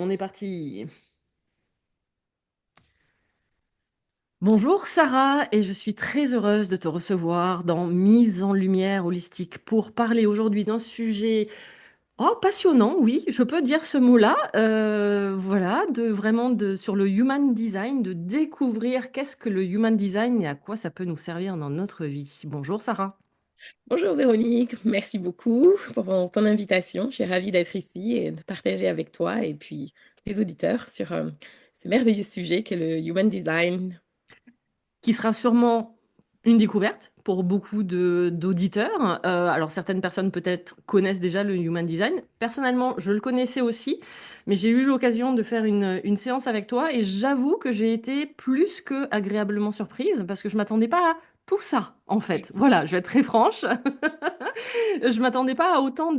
On est parti. Bonjour Sarah, et je suis très heureuse de te recevoir dans Mise en lumière holistique pour parler aujourd'hui d'un sujet passionnant, oui, je peux dire ce mot-là. Voilà, sur le human design, de découvrir qu'est-ce que le human design et à quoi ça peut nous servir dans notre vie. Bonjour Sarah. Bonjour Véronique, merci beaucoup pour ton invitation. Je suis ravie d'être ici et de partager avec toi et puis les auditeurs sur ce merveilleux sujet qu'est le Human Design. Qui sera sûrement une découverte pour beaucoup d'auditeurs. Alors certaines personnes peut-être connaissent déjà le Human Design. Personnellement, je le connaissais aussi, mais j'ai eu l'occasion de faire une séance avec toi et j'avoue que j'ai été plus que agréablement surprise parce que je m'attendais pas à tout ça, en fait. Voilà, je vais être très franche. Je m'attendais pas à autant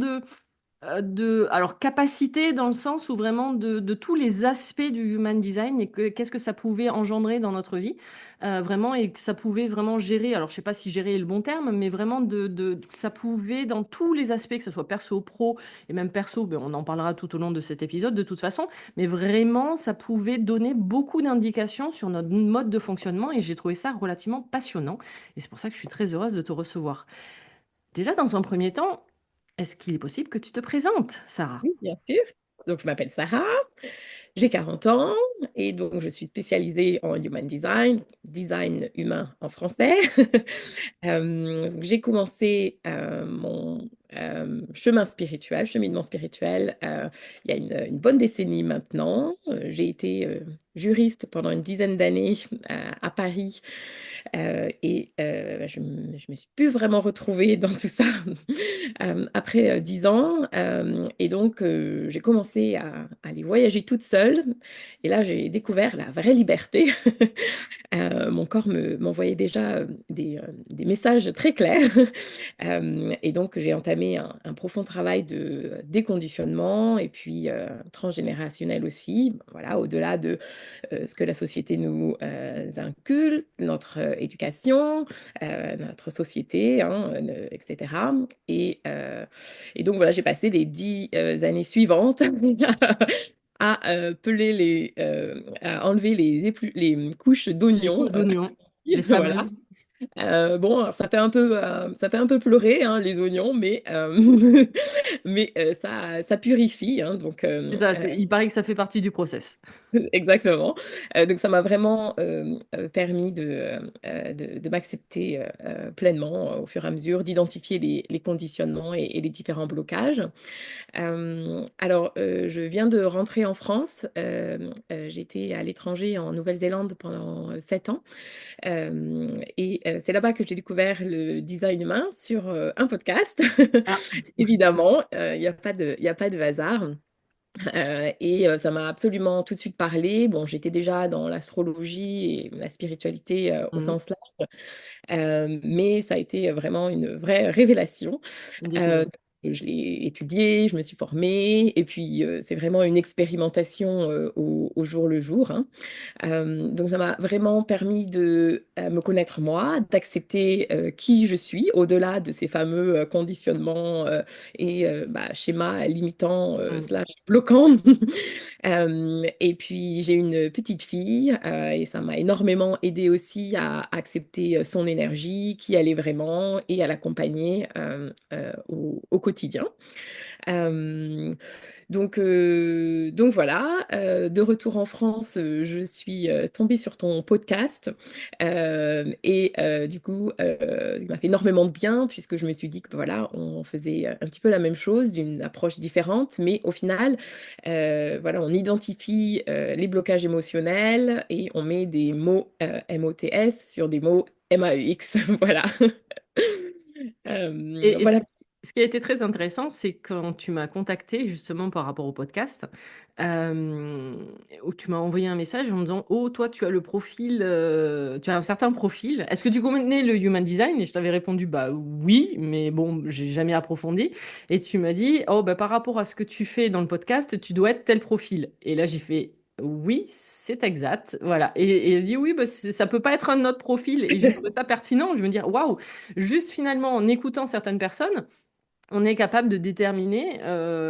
alors capacité dans le sens où vraiment de tous les aspects du human design et qu'est-ce que ça pouvait engendrer dans notre vie, vraiment, et que ça pouvait vraiment gérer, alors je sais pas si gérer est le bon terme, mais vraiment que ça pouvait dans tous les aspects, que ce soit perso, pro et même perso, ben, on en parlera tout au long de cet épisode de toute façon, mais vraiment ça pouvait donner beaucoup d'indications sur notre mode de fonctionnement et j'ai trouvé ça relativement passionnant et c'est pour ça que je suis très heureuse de te recevoir. Déjà, dans un premier temps, est-ce qu'il est possible que tu te présentes, Sarah? Oui, bien sûr. Donc je m'appelle Sarah, j'ai 40 ans et donc je suis spécialisée en Human Design, design humain en français. Donc j'ai commencé mon chemin spirituel, cheminement spirituel, il y a une bonne décennie maintenant. J'ai été juriste pendant une dizaine d'années à Paris je me suis plus vraiment retrouvée dans tout ça après 10 ans. Et donc j'ai commencé à aller voyager toute seule. Et là, j'ai découvert la vraie liberté. Mon corps m'envoyait déjà des messages très clairs. Et donc, j'ai entamé un profond travail de déconditionnement et puis transgénérationnel aussi. Voilà, au-delà de ce que la société nous inculque, notre éducation, notre société, hein, etc. Et donc, voilà, j'ai passé les 10 années suivantes à enlever les couches Les d'oignons. couches d'oignons, les Voilà. fameuses. Bon, alors ça fait un peu pleurer, hein, les oignons, mais, ça purifie, hein, donc, C'est ça, il paraît que ça fait partie du process. exactement. Donc ça m'a vraiment permis de m'accepter pleinement au fur et à mesure, d'identifier les conditionnements et les différents blocages. Je viens de rentrer en France. J'étais à l'étranger en Nouvelle-Zélande pendant 7 ans. C'est là-bas que j'ai découvert le design humain sur un podcast. Ah, Évidemment, il y a pas de hasard. Ça m'a absolument tout de suite parlé. Bon, j'étais déjà dans l'astrologie et la spiritualité au mhm, sens large, mais ça a été vraiment une vraie révélation. une Euh, découverte. je l'ai étudié, je me suis formée, et puis c'est vraiment une expérimentation au jour le jour, hein. Donc ça m'a vraiment permis de me connaître moi, d'accepter qui je suis, au-delà de ces fameux conditionnements schémas limitants Mhm. slash bloquants. Et puis j'ai une petite fille et ça m'a énormément aidé aussi à accepter son énergie, qui elle est vraiment, et à l'accompagner au quotidien. Euh, donc voilà, de retour en France, je suis tombée sur ton podcast du coup, il m'a fait énormément de bien puisque je me suis dit que voilà, on faisait un petit peu la même chose d'une approche différente, mais au final, voilà, on identifie les blocages émotionnels et on met des mots MOTS sur des mots MAEX, voilà. Et Voilà. ce qui a été très intéressant, c'est quand tu m'as contacté justement par rapport au podcast, euh, où tu m'as envoyé un message en me disant, oh, toi, tu as le profil, tu as un certain profil. Est-ce que tu connais le Human Design? Et je t'avais répondu, bah oui, mais bon, j'ai jamais approfondi. Et tu m'as dit, oh, bah, par rapport à ce que tu fais dans le podcast, tu dois être tel profil. Et là, j'ai fait, oui, c'est exact. Voilà. Et elle dit, oui, bah, ça peut pas être un autre profil. Et j'ai trouvé ça pertinent. Je me dis, waouh, juste finalement en écoutant certaines personnes, on est capable de déterminer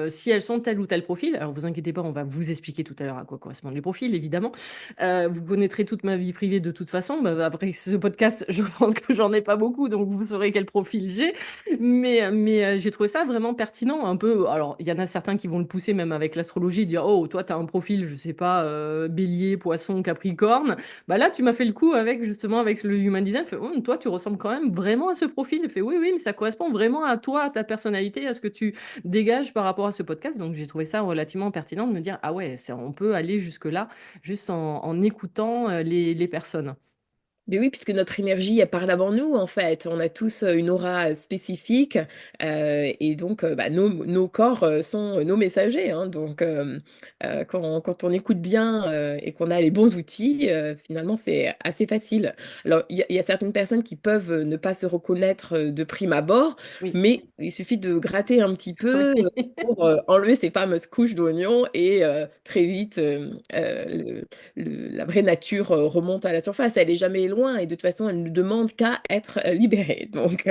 si elles sont tel ou tel profil. Alors, vous inquiétez pas, on va vous expliquer tout à l'heure à quoi correspondent les profils, évidemment. Vous connaîtrez toute ma vie privée de toute façon. Bah, après ce podcast, je pense que j'en ai pas beaucoup, donc vous saurez quel profil j'ai. Mais j'ai trouvé ça vraiment pertinent, un peu. Alors, il y en a certains qui vont le pousser même avec l'astrologie, dire, oh, toi, tu as un profil, je sais pas, bélier, poisson, capricorne. Bah là, tu m'as fait le coup avec justement avec le human design. Fait, toi, tu ressembles quand même vraiment à ce profil. Fait, oui, oui, mais ça correspond vraiment à toi, à ta personnalité, à ce que tu dégages par rapport à ce podcast. Donc, j'ai trouvé ça relativement pertinent de me dire, ah ouais, on peut aller jusque-là juste en écoutant les personnes. Mais oui, puisque notre énergie, elle parle avant nous, en fait. On a tous une aura spécifique et donc bah, nos corps sont nos messagers, hein. Donc, quand on écoute bien et qu'on a les bons outils, finalement, c'est assez facile. Alors, il y a certaines personnes qui peuvent ne pas se reconnaître de prime abord, Oui. mais il suffit de gratter un petit peu Oui. pour enlever ces fameuses couches d'oignons et très vite, la vraie nature remonte à la surface. Elle est jamais loin et de toute façon, elle ne demande qu'à être libérée. Donc,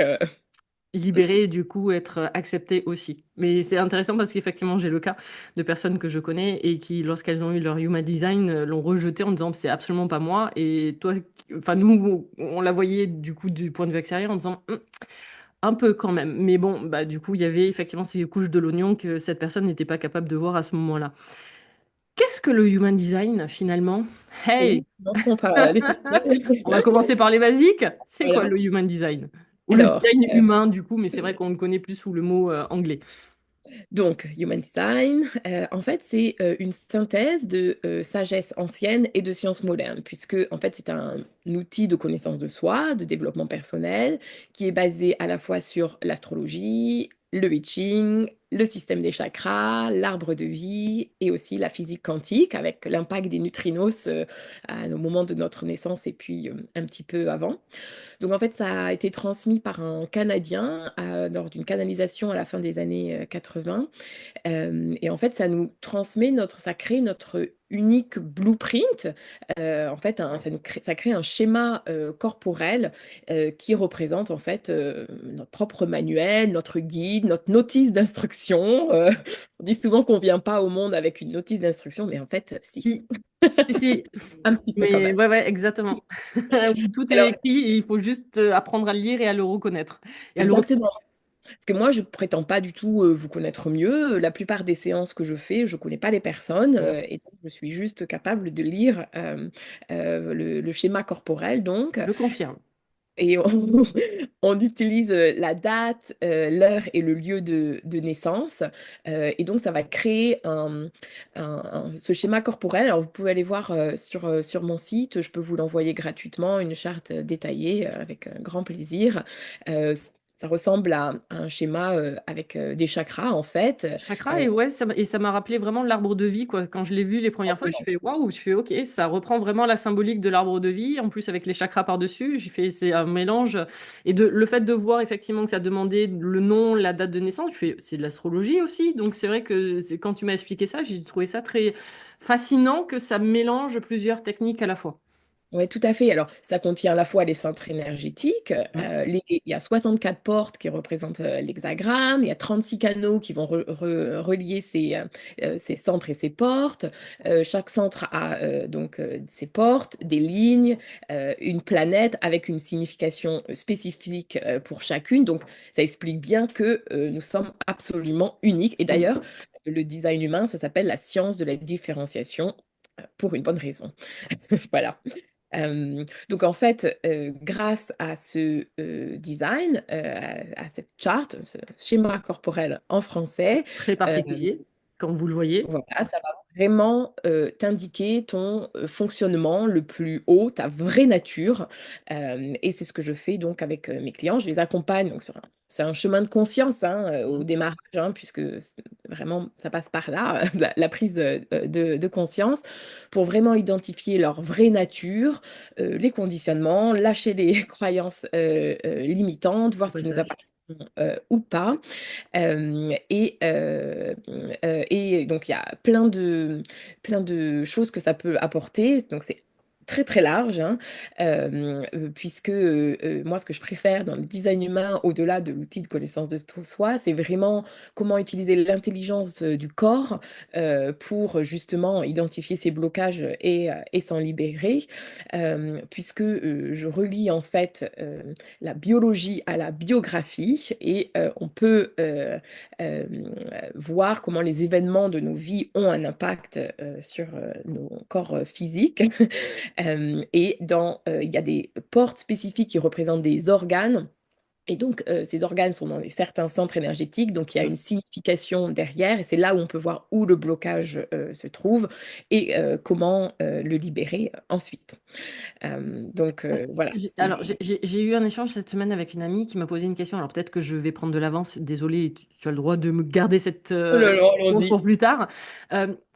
Libérer et du coup être accepté aussi. Mais c'est intéressant parce qu'effectivement, j'ai le cas de personnes que je connais et qui, lorsqu'elles ont eu leur human design, l'ont rejeté en disant c'est absolument pas moi. Et toi, enfin, nous, on la voyait du coup du point de vue extérieur en disant un peu quand même. Mais bon, bah, du coup, il y avait effectivement ces couches de l'oignon que cette personne n'était pas capable de voir à ce moment-là. Qu'est-ce que le human design finalement? Hey! oui, commençons par l'essentiel. On va commencer par les basiques. C'est quoi Voilà. le human design? Ou le Alors, design humain, du coup, mais c'est vrai qu'on le connaît plus sous le mot anglais. donc, Human Design, en fait, c'est une synthèse de sagesse ancienne et de sciences modernes, puisque en fait, c'est un outil de connaissance de soi, de développement personnel, qui est basé à la fois sur l'astrologie, le I Ching, le système des chakras, l'arbre de vie et aussi la physique quantique, avec l'impact des neutrinos au moment de notre naissance et puis un petit peu avant. Donc en fait, ça a été transmis par un Canadien lors d'une canalisation à la fin des années 80. Et en fait, ça crée notre unique blueprint. En fait, ça crée un schéma corporel qui représente en fait notre propre manuel, notre guide, notre notice d'instruction. On dit souvent qu'on vient pas au monde avec une notice d'instruction, mais en fait, si, Si, si, si. un petit peu quand Mais même. ouais, ouais, exactement. Où tout est Alors, écrit et il faut juste apprendre à le lire et à le reconnaître. Et à le exactement. Parce que moi, je prétends pas du tout vous connaître mieux. La plupart des séances que je fais, je connais pas les personnes reconnaître. et donc je suis juste capable de lire le schéma corporel. Donc, Je confirme. et on, on utilise la date, l'heure et le lieu de naissance. Et donc, ça va créer ce schéma corporel. Alors, vous pouvez aller voir sur mon site. Je peux vous l'envoyer gratuitement, une charte détaillée avec grand plaisir. Ça ressemble à un schéma avec des chakras, en fait. Chakra, et ouais, et ça m'a rappelé vraiment l'arbre de vie, quoi. Quand je l'ai vu les premières fois, je Exactement. fais waouh, je fais ok, ça reprend vraiment la symbolique de l'arbre de vie, en plus avec les chakras par-dessus, j'ai fait, c'est un mélange. Et le fait de voir effectivement que ça demandait le nom, la date de naissance, je fais, c'est de l'astrologie aussi. Donc c'est vrai que quand tu m'as expliqué ça, j'ai trouvé ça très fascinant que ça mélange plusieurs techniques à la fois. Oui, tout à fait. Alors, ça contient à la fois les centres énergétiques. Ouais. Il y a 64 portes qui représentent l'hexagramme. Il y a 36 canaux qui vont relier ces centres et ces portes. Chaque centre a donc ses portes, des lignes, une planète avec une signification spécifique pour chacune. Donc, ça explique bien que nous sommes absolument uniques. Et Oui, d'ailleurs, le design humain, ça s'appelle la science de la différenciation pour une bonne raison. Voilà. Donc en fait, grâce à ce design, à cette charte, ce schéma corporel en français, très euh, particulier, comme vous le voyez. voilà, ça va vraiment t'indiquer ton fonctionnement le plus haut, ta vraie nature. Et c'est ce que je fais donc avec mes clients. Je les accompagne. Donc c'est un chemin de conscience hein, au démarrage, hein, puisque vraiment ça passe par là, la prise de conscience, pour vraiment identifier leur vraie nature, les conditionnements, lâcher les croyances limitantes, voir ce qui nous Sabotage. appartient ou pas. Et donc, il y a plein de choses que ça peut apporter. Donc, c'est très très large, hein, puisque moi, ce que je préfère dans le design humain, au-delà de l'outil de connaissance de soi, c'est vraiment comment utiliser l'intelligence du corps pour justement identifier ces blocages et s'en libérer, puisque je relie en fait la biologie à la biographie et on peut euh, voir comment les événements de nos vies ont un impact sur nos corps physiques. Il y a des portes spécifiques qui représentent des organes. Et donc, ces organes sont dans certains centres énergétiques, donc il y a Mm. une signification derrière, et c'est là où on peut voir où le blocage se trouve et comment le libérer ensuite. Voilà, Alors, c'est... j'ai eu un échange cette semaine avec une amie qui m'a posé une question. Alors, peut-être que je vais prendre de l'avance. Désolée, tu as le droit de me garder cette Oh là là, réponse allons-y. pour plus tard.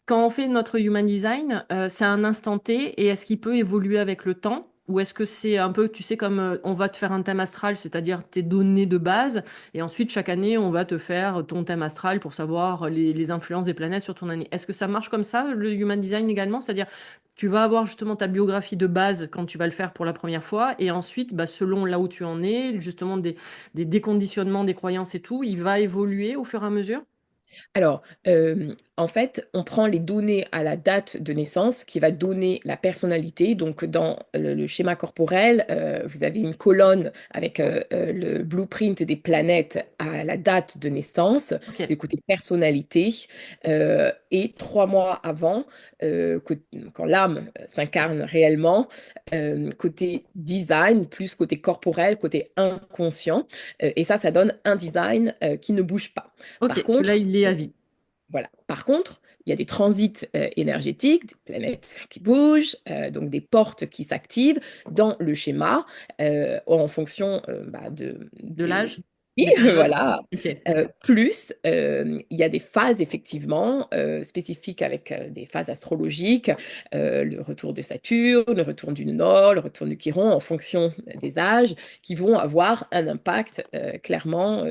Quand on fait notre human design, c'est un instant T et est-ce qu'il peut évoluer avec le temps? Ou est-ce que c'est un peu, tu sais, comme on va te faire un thème astral, c'est-à-dire tes données de base, et ensuite chaque année on va te faire ton thème astral pour savoir les influences des planètes sur ton année. Est-ce que ça marche comme ça, le human design également? C'est-à-dire tu vas avoir justement ta biographie de base quand tu vas le faire pour la première fois, et ensuite, bah, selon là où tu en es, justement des déconditionnements, des croyances et tout, il va évoluer au fur et à mesure. Alors, en fait, on prend les données à la date de naissance qui va donner la personnalité. Donc, dans le schéma corporel, vous avez une colonne avec le blueprint des planètes à la date de naissance. Ok. C'est le côté personnalité. Et 3 mois avant, quand l'âme s'incarne réellement, côté design, plus côté corporel, côté inconscient. Et ça donne un design qui ne bouge pas. Ok, Par celui-là, contre, il est à vie. voilà. Par contre, il y a des transits énergétiques, des planètes qui bougent, donc des portes qui s'activent dans le schéma en fonction De des... l'âge, Oui, des périodes. voilà. Ok. Plus, il y a des phases effectivement spécifiques avec des phases astrologiques, le retour de Saturne, le retour du Nord, le retour du Chiron, en fonction des âges, qui vont avoir un impact clairement,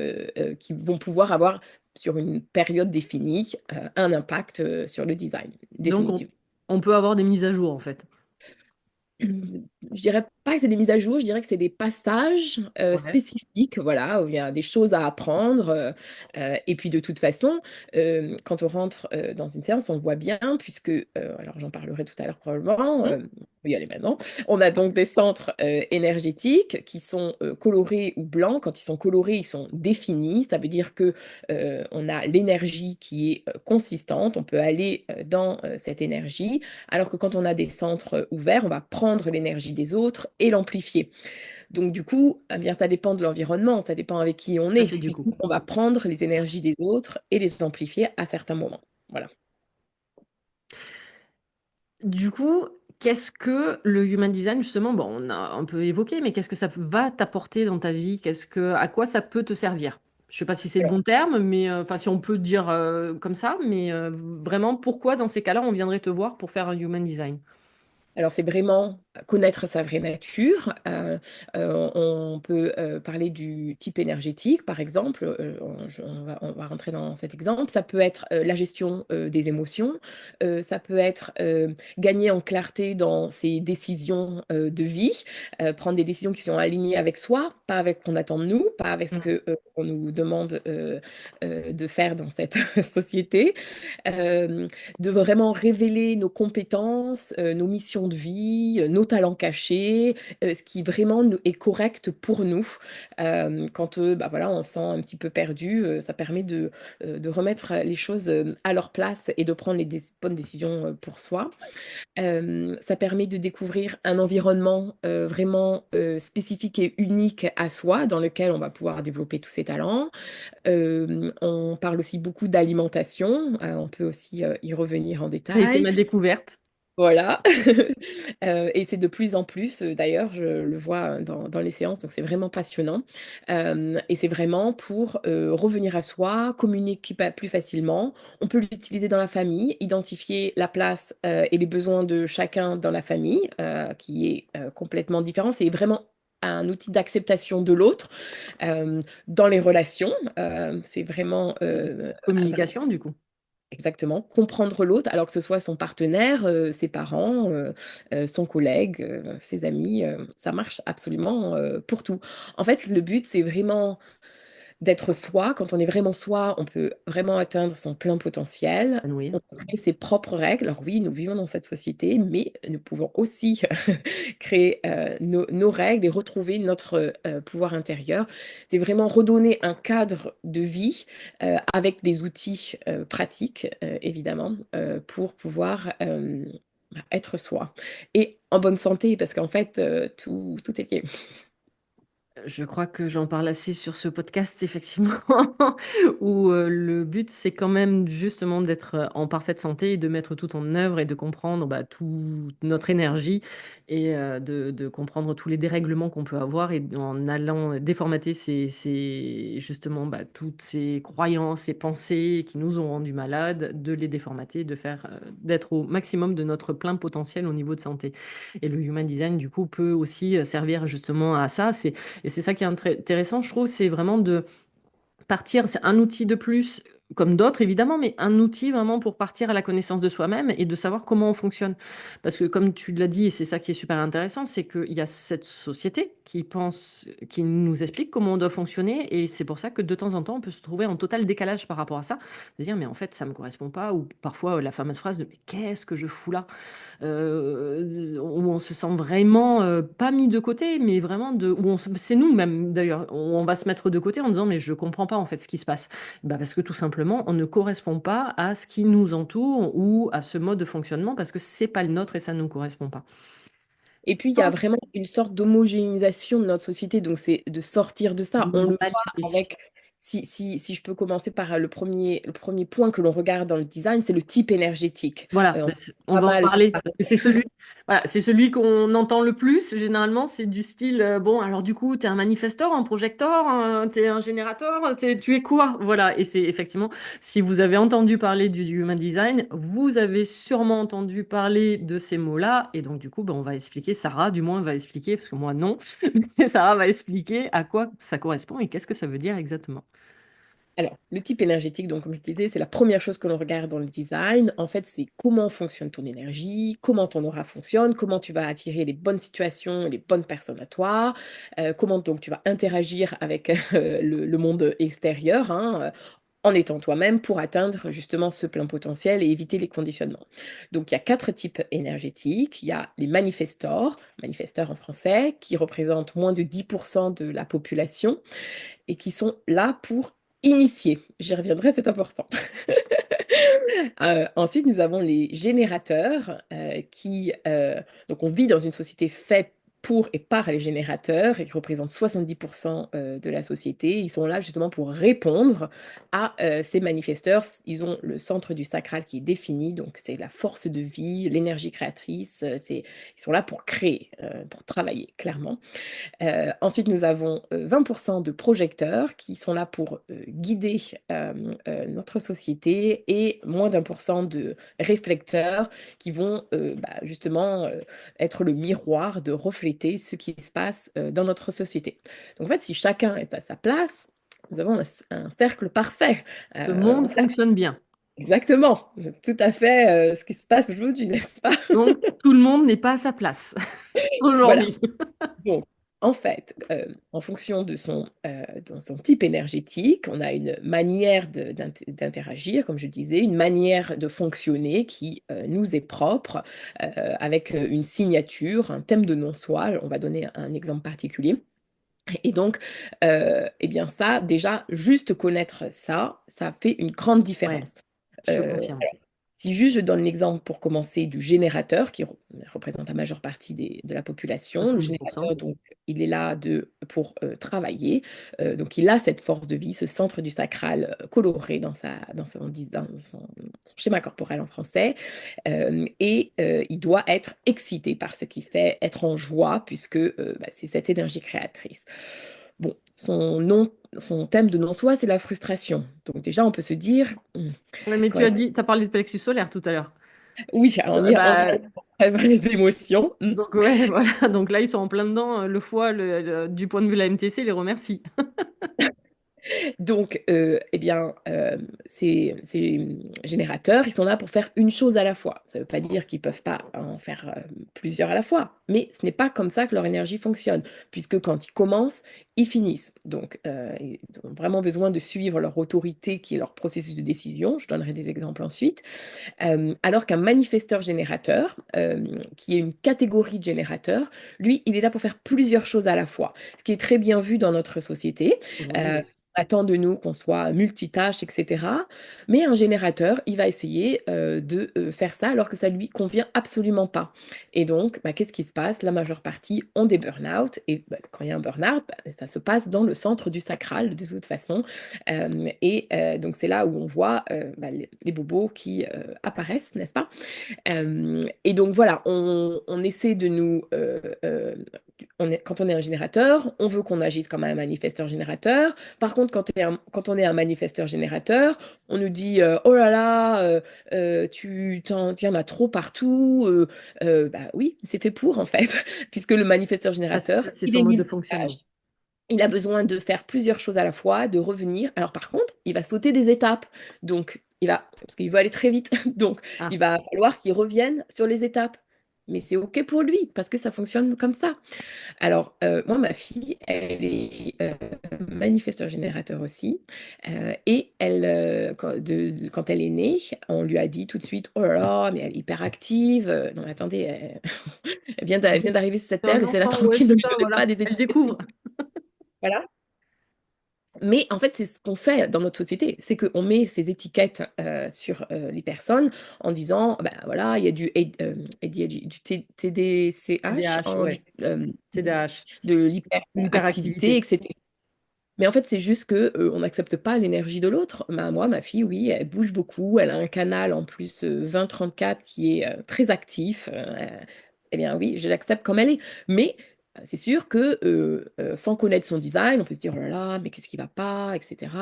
qui vont pouvoir avoir sur une période définie, un impact sur le design, Donc, définitivement. on peut avoir des mises à jour, en fait. Je dirais pas que c'est des mises à jour, je dirais que c'est des passages Ouais. spécifiques, voilà, où il y a des choses à apprendre. Et puis de toute façon, quand on rentre dans une séance, on le voit bien, puisque, alors j'en parlerai tout à l'heure probablement, Hmm. on peut y aller maintenant. On a donc des centres énergétiques qui sont colorés ou blancs. Quand ils sont colorés, ils sont définis. Ça veut dire que on a l'énergie qui est consistante. On peut aller dans cette énergie. Alors que quand on a des centres ouverts, on va prendre l'énergie des autres et l'amplifier. Donc du coup, eh bien, ça dépend de l'environnement, ça dépend avec qui on Ça est, fait du coup. puisqu'on va prendre les énergies des autres et les amplifier à certains moments. Voilà. Du coup, qu'est-ce que le human design, justement, bon, on a un peu évoqué, mais qu'est-ce que ça va t'apporter dans ta vie? À quoi ça peut te servir? Je sais pas si c'est le Alors, bon terme, mais enfin, si on peut dire comme ça, mais vraiment, pourquoi dans ces cas-là, on viendrait te voir pour faire un human design? Alors, c'est vraiment connaître sa vraie nature. On peut parler du type énergétique, par exemple. On va rentrer dans cet exemple. Ça peut être la gestion des émotions. Ça peut être gagner en clarté dans ses décisions de vie. Prendre des décisions qui sont alignées avec soi, pas avec ce qu'on attend de nous, pas avec ce Mm. que on nous demande de faire dans cette société. Euh, de vraiment révéler nos compétences, nos missions de vie, nos talents cachés, ce qui vraiment est correct pour nous. Quand bah, voilà, on se sent un petit peu perdu, ça permet de remettre les choses à leur place et de prendre les bonnes décisions pour soi. Ça permet de découvrir un environnement vraiment spécifique et unique à soi, dans lequel on va pouvoir développer tous ses talents. On parle aussi beaucoup d'alimentation, on peut aussi y revenir en Ça a été détail. ma découverte. Voilà. Et c'est de plus en plus, d'ailleurs, je le vois dans les séances, donc c'est vraiment passionnant. Et c'est vraiment pour revenir à soi, communiquer plus facilement. On peut l'utiliser dans la famille, identifier la place et les besoins de chacun dans la famille, qui est complètement différent. C'est vraiment un outil d'acceptation de l'autre dans les relations. C'est vraiment Communication, du coup. Exactement, comprendre l'autre, alors que ce soit son partenaire, ses parents, son collègue, ses amis, ça marche absolument, pour tout. En fait, le but, c'est vraiment d'être soi. Quand on est vraiment soi, on peut vraiment atteindre son plein potentiel. Épanouir. On peut créer ses propres règles. Alors oui, nous vivons dans cette société, mais nous pouvons aussi créer nos règles et retrouver notre pouvoir intérieur. C'est vraiment redonner un cadre de vie avec des outils pratiques, évidemment, pour pouvoir être soi. Et en bonne santé, parce qu'en fait, tout est lié. Je crois que j'en parle assez sur ce podcast, effectivement, où le but, c'est quand même justement d'être en parfaite santé et de mettre tout en œuvre et de comprendre bah, toute notre énergie et de comprendre tous les dérèglements qu'on peut avoir et en allant déformater justement bah, toutes ces croyances, ces pensées qui nous ont rendus malades, de les déformater, de faire d'être au maximum de notre plein potentiel au niveau de santé. Et le Human Design, du coup, peut aussi servir justement à ça. Et c'est ça qui est intéressant, je trouve, c'est vraiment de partir, c'est un outil de plus, comme d'autres évidemment, mais un outil vraiment pour partir à la connaissance de soi-même et de savoir comment on fonctionne. Parce que comme tu l'as dit, et c'est ça qui est super intéressant, c'est qu'il y a cette société qui pense, qui nous explique comment on doit fonctionner, et c'est pour ça que de temps en temps, on peut se trouver en total décalage par rapport à ça, de dire mais en fait ça me correspond pas, ou parfois la fameuse phrase de mais qu'est-ce que je fous là, où on se sent vraiment pas mis de côté, mais vraiment c'est nous même d'ailleurs, on va se mettre de côté en disant mais je comprends pas en fait ce qui se passe. Bah, parce que tout simplement on ne correspond pas à ce qui nous entoure ou à ce mode de fonctionnement parce que c'est pas le nôtre et ça ne nous correspond pas. Et puis, il y a vraiment une sorte d'homogénéisation de notre société, donc c'est de sortir de ça. On le voit Normalité. avec, si je peux commencer par le premier point que l'on regarde dans le design, c'est le type énergétique. Voilà, On a on pas va en mal. parler parce que c'est celui, voilà, c'est celui qu'on entend le plus. Généralement, c'est du style, bon, alors du coup, tu es un manifesteur, un projecteur, tu es un générateur, tu es quoi? Voilà, et c'est effectivement, si vous avez entendu parler du Human Design, vous avez sûrement entendu parler de ces mots-là. Et donc, du coup, ben, on va expliquer, Sarah, du moins, va expliquer, parce que moi, non, mais Sarah va expliquer à quoi ça correspond et qu'est-ce que ça veut dire exactement. Alors, le type énergétique, donc comme je disais, c'est la première chose que l'on regarde dans le design. En fait, c'est comment fonctionne ton énergie, comment ton aura fonctionne, comment tu vas attirer les bonnes situations, les bonnes personnes à toi, comment donc tu vas interagir avec le monde extérieur, hein, en étant toi-même pour atteindre justement ce plein potentiel et éviter les conditionnements. Donc, il y a 4 types énergétiques. Il y a les manifesteurs en français, qui représentent moins de 10% de la population et qui sont là pour initier. J'y reviendrai, c'est important. Ensuite, nous avons les générateurs donc on vit dans une société faite pour et par les générateurs et qui représentent 70% de la société. Ils sont là justement pour répondre à ces manifesteurs. Ils ont le centre du sacral qui est défini, donc c'est la force de vie, l'énergie créatrice. Ils sont là pour créer, pour travailler, clairement. Ensuite, nous avons 20% de projecteurs qui sont là pour guider notre société et moins d'1% de réflecteurs qui vont justement être le miroir de refléter ce qui se passe dans notre société. Donc en fait, si chacun est à sa place, nous avons un cercle parfait. Le monde Voilà, fonctionne bien. exactement, c'est tout à fait ce qui se passe aujourd'hui, n'est-ce pas? Donc, tout le monde n'est pas à sa place Voilà. aujourd'hui. Donc, en fait, en fonction de son type énergétique, on a une manière d'interagir, comme je disais, une manière de fonctionner qui nous est propre, avec une signature, un thème de non-soi. On va donner un exemple particulier. Et donc, eh bien ça, déjà, juste connaître ça, ça fait une grande Ouais, différence. je confirme. Si juste je donne l'exemple pour commencer du générateur qui représente la majeure partie de la population. Le 70%. générateur, donc, il est là pour travailler. Donc, il a cette force de vie, ce centre du sacral coloré dans son schéma corporel en français. Il doit être excité par ce qu'il fait, être en joie, puisque c'est cette énergie créatrice. Bon, son thème de non-soi, c'est la frustration. Donc déjà, on peut se dire, Ouais, mais quand tu as même, dit, tu as parlé de plexus solaire tout à l'heure. oui, on y Bah, arrive les émotions. donc ouais, voilà. Donc là, ils sont en plein dedans. Le foie, du point de vue de la MTC, les remercie. Donc, eh bien, générateurs, ils sont là pour faire une chose à la fois. Ça ne veut pas dire qu'ils ne peuvent pas en faire plusieurs à la fois, mais ce n'est pas comme ça que leur énergie fonctionne, puisque quand ils commencent, ils finissent. Donc, ils ont vraiment besoin de suivre leur autorité, qui est leur processus de décision. Je donnerai des exemples ensuite. Alors qu'un manifesteur générateur, qui est une catégorie de générateurs, lui, il est là pour faire plusieurs choses à la fois, ce qui est très bien vu dans notre société. Oui. On attend de nous qu'on soit multitâche, etc. Mais un générateur, il va essayer de faire ça alors que ça lui convient absolument pas. Et donc, bah, qu'est-ce qui se passe? La majeure partie ont des burn-out. Et bah, quand il y a un burn-out, bah, ça se passe dans le centre du sacral, de toute façon. Donc, c'est là où on voit bah, les bobos qui apparaissent, n'est-ce pas? Et donc voilà, on essaie de nous... quand on est un générateur, on veut qu'on agisse comme un manifesteur générateur. Par contre, quand on est un manifesteur générateur, on nous dit oh là là, tu y en as trop partout. Bah oui, c'est fait pour en fait, puisque le manifesteur Parce générateur, que c'est il son est mode de multitâche. fonctionnement. Il a besoin de faire plusieurs choses à la fois, de revenir. Alors par contre, il va sauter des étapes. Donc, parce qu'il veut aller très vite. Donc, Ah, il va falloir qu'il revienne sur les étapes. Mais c'est OK pour lui, parce que ça fonctionne comme ça. Alors, moi, ma fille, elle est manifesteur générateur aussi. Et quand elle est née, on lui a dit tout de suite, oh là là, mais elle est hyper active. Non, mais attendez, elle vient d'arriver sur cette c'est un terre, laissez-la enfant, ouais, tranquille, ne c'est lui ça, donnez voilà. pas des Elle étiquettes. découvre. Voilà. Mais en fait, c'est ce qu'on fait dans notre société, c'est qu'on met ces étiquettes sur les personnes en disant, ben voilà, il y a du ADHD, du TDCH, TDAH, ouais. TDAH. de l'hyperactivité, L'hyperactivité. etc. Mais en fait, c'est juste que on n'accepte pas l'énergie de l'autre. Moi, ma fille, oui, elle bouge beaucoup, elle a un canal en plus 20-34 qui est très actif. Eh bien oui, je l'accepte comme elle est. Mais c'est sûr que sans connaître son design, on peut se dire, oh là là, mais qu'est-ce qui va pas, etc.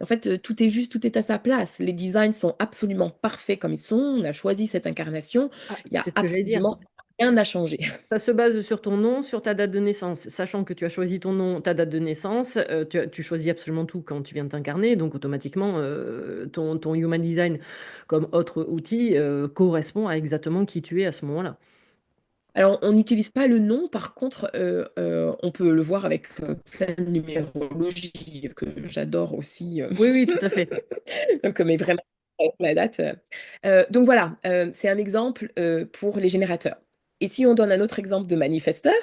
En fait, tout est juste, tout est à sa place. Les designs sont absolument parfaits comme ils sont. On a choisi cette incarnation. Ah, Il n'y a c'est ce que j'allais dire. absolument rien à changer. Ça se base sur ton nom, sur ta date de naissance. Sachant que tu as choisi ton nom, ta date de naissance, tu choisis absolument tout quand tu viens de t'incarner. Donc, automatiquement, ton Human Design, comme autre outil, correspond à exactement qui tu es à ce moment-là. Alors, on n'utilise pas le nom, par contre, on peut le voir avec plein de numérologie que j'adore aussi. Oui, oui, tout à fait. Donc, mais vraiment, avec la date. Donc voilà, c'est un exemple pour les générateurs. Et si on donne un autre exemple de manifesteur,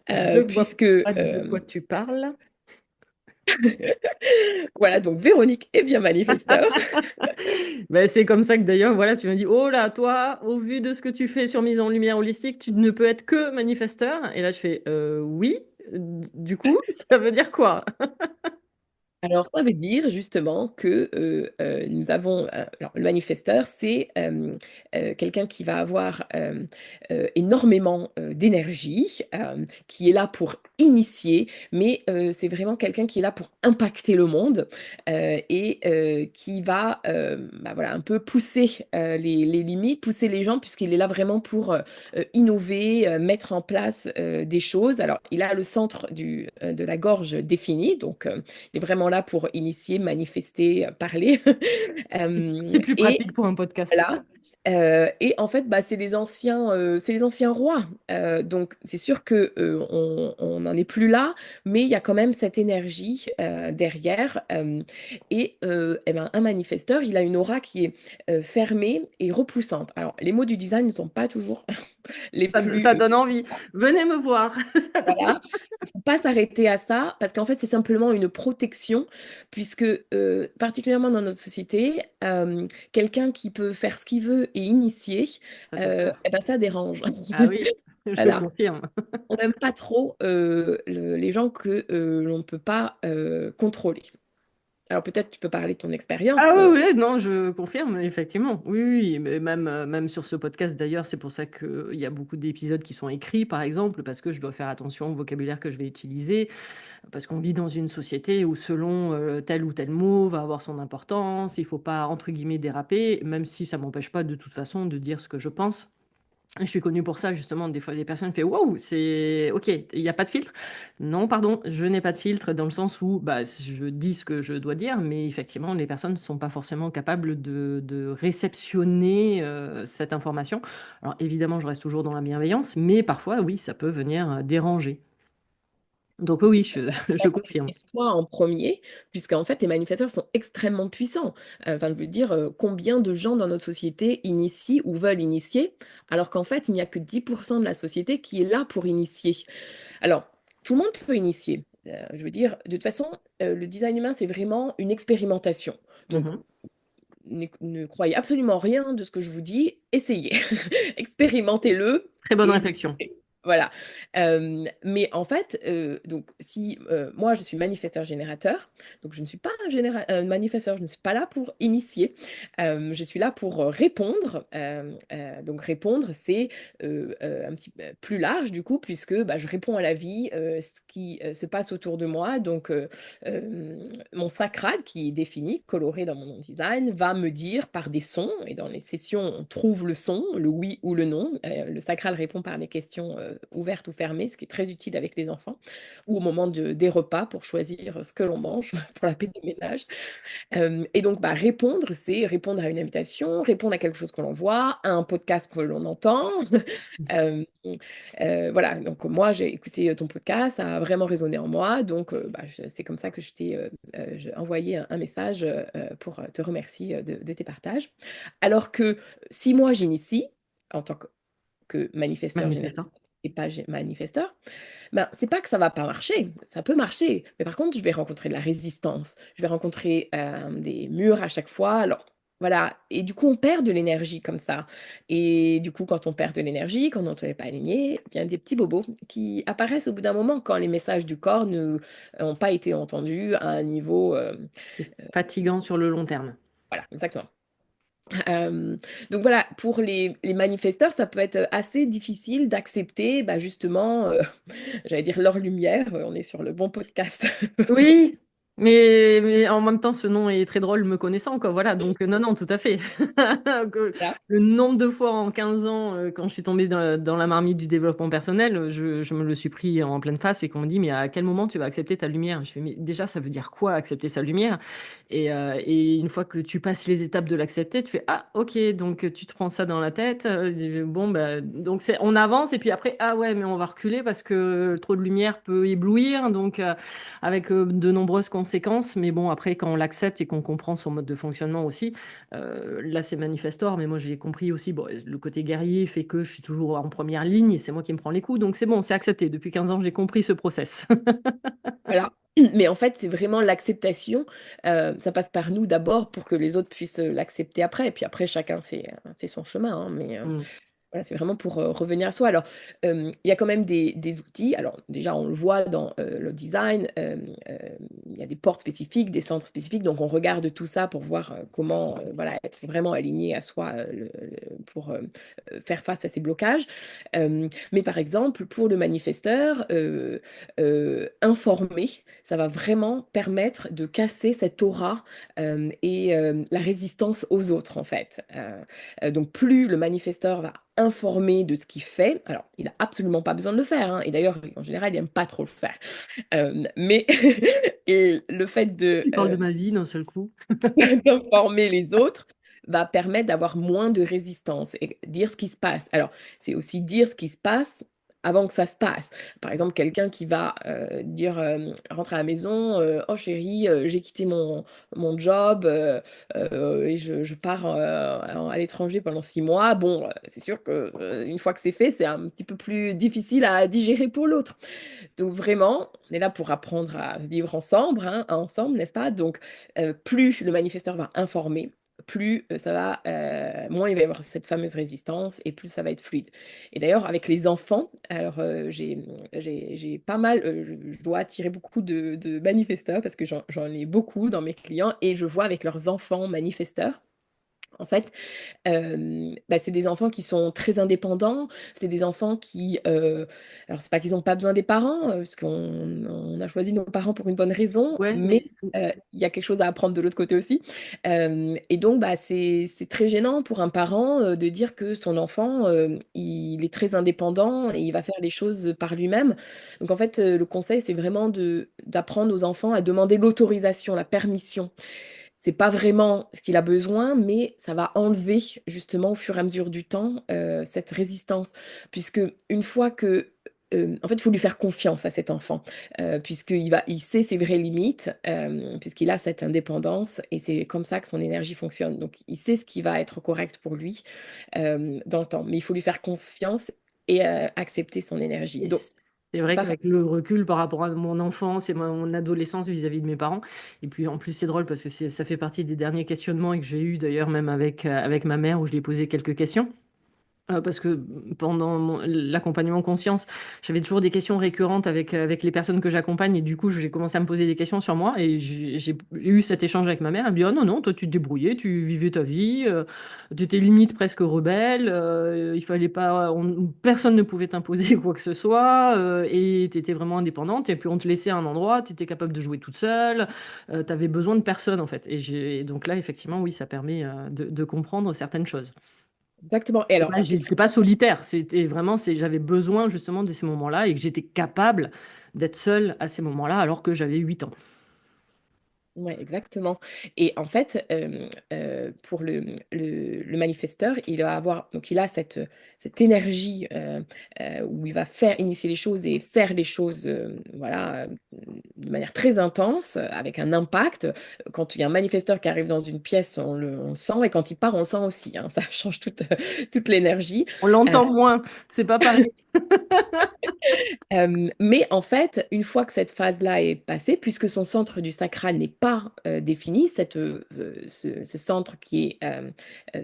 Je vois puisque pas de quoi tu parles. voilà, donc Véronique est bien manifesteur. Ben, c'est comme ça que d'ailleurs, voilà, tu m'as dit, oh là, toi, au vu de ce que tu fais sur mise en lumière holistique, tu ne peux être que manifesteur. Et là, je fais, oui. Du coup, ça veut dire quoi? Alors, ça veut dire justement que nous avons. Alors, le manifesteur, c'est quelqu'un qui va avoir énormément d'énergie, qui est là pour initier, mais c'est vraiment quelqu'un qui est là pour impacter le monde et qui va bah, voilà, un peu pousser les limites, pousser les gens, puisqu'il est là vraiment pour innover, mettre en place des choses. Alors, il a le centre de la gorge défini, donc. Il est vraiment là pour initier, manifester, parler. C'est plus Et pratique pour un podcast. voilà. Et en fait, bah, c'est les anciens rois. Donc, c'est sûr que on n'en est plus là, mais il y a quand même cette énergie derrière. Eh ben, un manifesteur, il a une aura qui est fermée et repoussante. Alors, les mots du design ne sont pas toujours les plus Ça donne envie. Venez me voir. Ça donne- voilà, il ne faut pas s'arrêter à ça parce qu'en fait, c'est simplement une protection puisque, particulièrement dans notre société, quelqu'un qui peut faire ce qu'il veut et initier, Ça fait peur. eh ben, ça dérange. Ah oui, je Voilà. confirme. On n'aime pas trop les gens que l'on ne peut pas contrôler. Alors peut-être tu peux parler de ton Ah expérience. oui, oui, non, je confirme, effectivement. Oui, oui, mais même, même sur ce podcast, d'ailleurs, c'est pour ça qu'il y a beaucoup d'épisodes qui sont écrits, par exemple, parce que je dois faire attention au vocabulaire que je vais utiliser, parce qu'on vit dans une société où selon tel ou tel mot va avoir son importance, il faut pas, entre guillemets, déraper, même si ça m'empêche pas de toute façon de dire ce que je pense. Je suis connue pour ça, justement. Des fois, les personnes font wow, c'est OK, il n'y a pas de filtre. Non, pardon, je n'ai pas de filtre dans le sens où bah, je dis ce que je dois dire, mais effectivement, les personnes ne sont pas forcément capables de réceptionner cette information. Alors, évidemment, je reste toujours dans la bienveillance, mais parfois, oui, ça peut venir déranger. Donc, oui, je confirme. Et toi en premier, puisqu'en fait, les manifesteurs sont extrêmement puissants. Enfin, je veux dire, combien de gens dans notre société initient ou veulent initier, alors qu'en fait, il n'y a que 10% de la société qui est là pour initier. Alors, tout le monde peut initier. Je veux dire, de toute façon, le design humain, c'est vraiment une expérimentation. Donc, Mhm. ne croyez absolument rien de ce que je vous dis, essayez, expérimentez-le Très bonne et réflexion. voilà. Mais en fait, donc si moi je suis manifesteur générateur, donc je ne suis pas un manifesteur, je ne suis pas là pour initier, je suis là pour répondre. Donc répondre, c'est un petit peu plus large du coup, puisque bah, je réponds à la vie, ce qui se passe autour de moi. Donc mon sacral, qui est défini, coloré dans mon design, va me dire par des sons, et dans les sessions, on trouve le son, le oui ou le non. Le sacral répond par des questions ouvertes ou fermées, ce qui est très utile avec les enfants, ou au moment des repas pour choisir ce que l'on mange pour la paix des ménages. Et donc, bah, répondre, c'est répondre à une invitation, répondre à quelque chose que l'on voit, à un podcast que l'on entend. Euh, voilà, donc moi j'ai écouté ton podcast, ça a vraiment résonné en moi, donc bah, c'est comme ça que je t'ai j'ai envoyé un message pour te remercier de tes partages. Alors que si moi j'initie en tant que manifesteur général Manifestant. et pas manifesteur, ben, c'est pas que ça va pas marcher, ça peut marcher, mais par contre, je vais rencontrer de la résistance, je vais rencontrer des murs à chaque fois. Alors, voilà, et du coup, on perd de l'énergie comme ça. Et du coup, quand on perd de l'énergie, quand on n'est pas aligné, il y a des petits bobos qui apparaissent au bout d'un moment quand les messages du corps ne n'ont pas été entendus à un niveau. C'est fatigant sur le long terme. Voilà, exactement. Euh, donc voilà, pour les manifesteurs, ça peut être assez difficile d'accepter bah, justement, j'allais dire leur lumière, on est sur le bon podcast. Oui, mais en même temps, ce nom est très drôle me connaissant, quoi. Voilà, donc non, non, tout à fait. Que Voilà. Le nombre de fois en 15 ans, quand je suis tombée dans la marmite du développement personnel, je me le suis pris en pleine face et qu'on me dit, mais à quel moment tu vas accepter ta lumière? Je fais, mais déjà, ça veut dire quoi, accepter sa lumière? Et une fois que tu passes les étapes de l'accepter, tu fais, ah, ok, donc tu te prends ça dans la tête. Bon, bah, donc on avance et puis après, ah ouais, mais on va reculer parce que trop de lumière peut éblouir. Donc, avec de nombreuses conséquences. Mais bon, après, quand on l'accepte et qu'on comprend son mode de fonctionnement aussi, là, c'est manifestor. Mais moi, j'ai compris aussi, bon, le côté guerrier fait que je suis toujours en première ligne et c'est moi qui me prends les coups. Donc, c'est bon, c'est accepté. Depuis 15 ans, j'ai compris ce process. Voilà. Mais en fait, c'est vraiment l'acceptation. Ça passe par nous d'abord pour que les autres puissent l'accepter après. Et puis après, chacun fait son chemin, hein, mais Mm. voilà, c'est vraiment pour revenir à soi. Alors, il y a quand même des outils. Alors, déjà, on le voit dans le design, il y a des portes spécifiques, des centres spécifiques. Donc, on regarde tout ça pour voir comment voilà, être vraiment aligné à soi pour faire face à ces blocages. Mais par exemple, pour le manifesteur, informer, ça va vraiment permettre de casser cette aura et la résistance aux autres, en fait. Donc, plus le manifesteur va informer de ce qu'il fait, alors il n'a absolument pas besoin de le faire, hein, et d'ailleurs, en général, il n'aime pas trop le faire. Mais et le fait Il parle de ma vie d'un seul coup. d'informer les autres va permettre d'avoir moins de résistance et dire ce qui se passe. Alors, c'est aussi dire ce qui se passe avant que ça se passe. Par exemple, quelqu'un qui va dire, rentrer à la maison, oh chérie, j'ai quitté mon job et je pars à l'étranger pendant 6 mois. Bon, c'est sûr que une fois que c'est fait, c'est un petit peu plus difficile à digérer pour l'autre. Donc vraiment, on est là pour apprendre à vivre ensemble, hein, ensemble, n'est-ce pas? Donc plus le manifesteur va informer, plus ça va, moins il va y avoir cette fameuse résistance et plus ça va être fluide. Et d'ailleurs, avec les enfants, alors j'ai pas mal, je dois attirer beaucoup de manifesteurs parce que j'en ai beaucoup dans mes clients et je vois avec leurs enfants manifesteurs. En fait, bah, c'est des enfants qui sont très indépendants, c'est des enfants qui, alors c'est pas qu'ils ont pas besoin des parents, parce qu'on a choisi nos parents pour une bonne raison, Ouais, mais mais il y a quelque chose à apprendre de l'autre côté aussi. Et donc bah, c'est très gênant pour un parent, de dire que son enfant, il est très indépendant et il va faire les choses par lui-même. Donc en fait, le conseil, c'est vraiment de d'apprendre aux enfants à demander l'autorisation, la permission. C'est pas vraiment ce qu'il a besoin, mais ça va enlever justement au fur et à mesure du temps, cette résistance. Puisque une fois que, en fait, il faut lui faire confiance à cet enfant, il sait ses vraies limites, puisqu'il a cette indépendance et c'est comme ça que son énergie fonctionne. Donc il sait ce qui va être correct pour lui, dans le temps. Mais il faut lui faire confiance et accepter son énergie. et Donc c'est c'est vrai pas qu'avec le recul par rapport à mon enfance et mon adolescence vis-à-vis de mes parents, et puis en plus c'est drôle parce que ça fait partie des derniers questionnements et que j'ai eu d'ailleurs même avec ma mère où je lui ai posé quelques questions. Parce que pendant l'accompagnement conscience, j'avais toujours des questions récurrentes avec les personnes que j'accompagne et du coup j'ai commencé à me poser des questions sur moi et j'ai eu cet échange avec ma mère. Elle me dit, oh non, non, toi tu te débrouillais, tu vivais ta vie, tu étais limite presque rebelle, il fallait pas, personne ne pouvait t'imposer quoi que ce soit et tu étais vraiment indépendante et puis on te laissait à un endroit, tu étais capable de jouer toute seule, tu avais besoin de personne en fait. Et donc là effectivement oui, ça permet de comprendre certaines choses. exactement. Et alors ce qui est J'étais pas solitaire, c'était vraiment, j'avais besoin justement de ces moments-là et que j'étais capable d'être seule à ces moments-là alors que j'avais 8 ans. ouais, exactement. Et en fait, pour le manifesteur, il va avoir donc il a cette énergie, où il va faire initier les choses et faire les choses, voilà, de manière très intense, avec un impact. Quand il y a un manifesteur qui arrive dans une pièce, on le sent et quand il part, on le sent aussi, hein. Ça change toute l'énergie. On Heu l'entend moins, c'est pas pareil. Mais en fait, une fois que cette phase-là est passée, puisque son centre du sacral n'est pas, défini, ce centre qui est,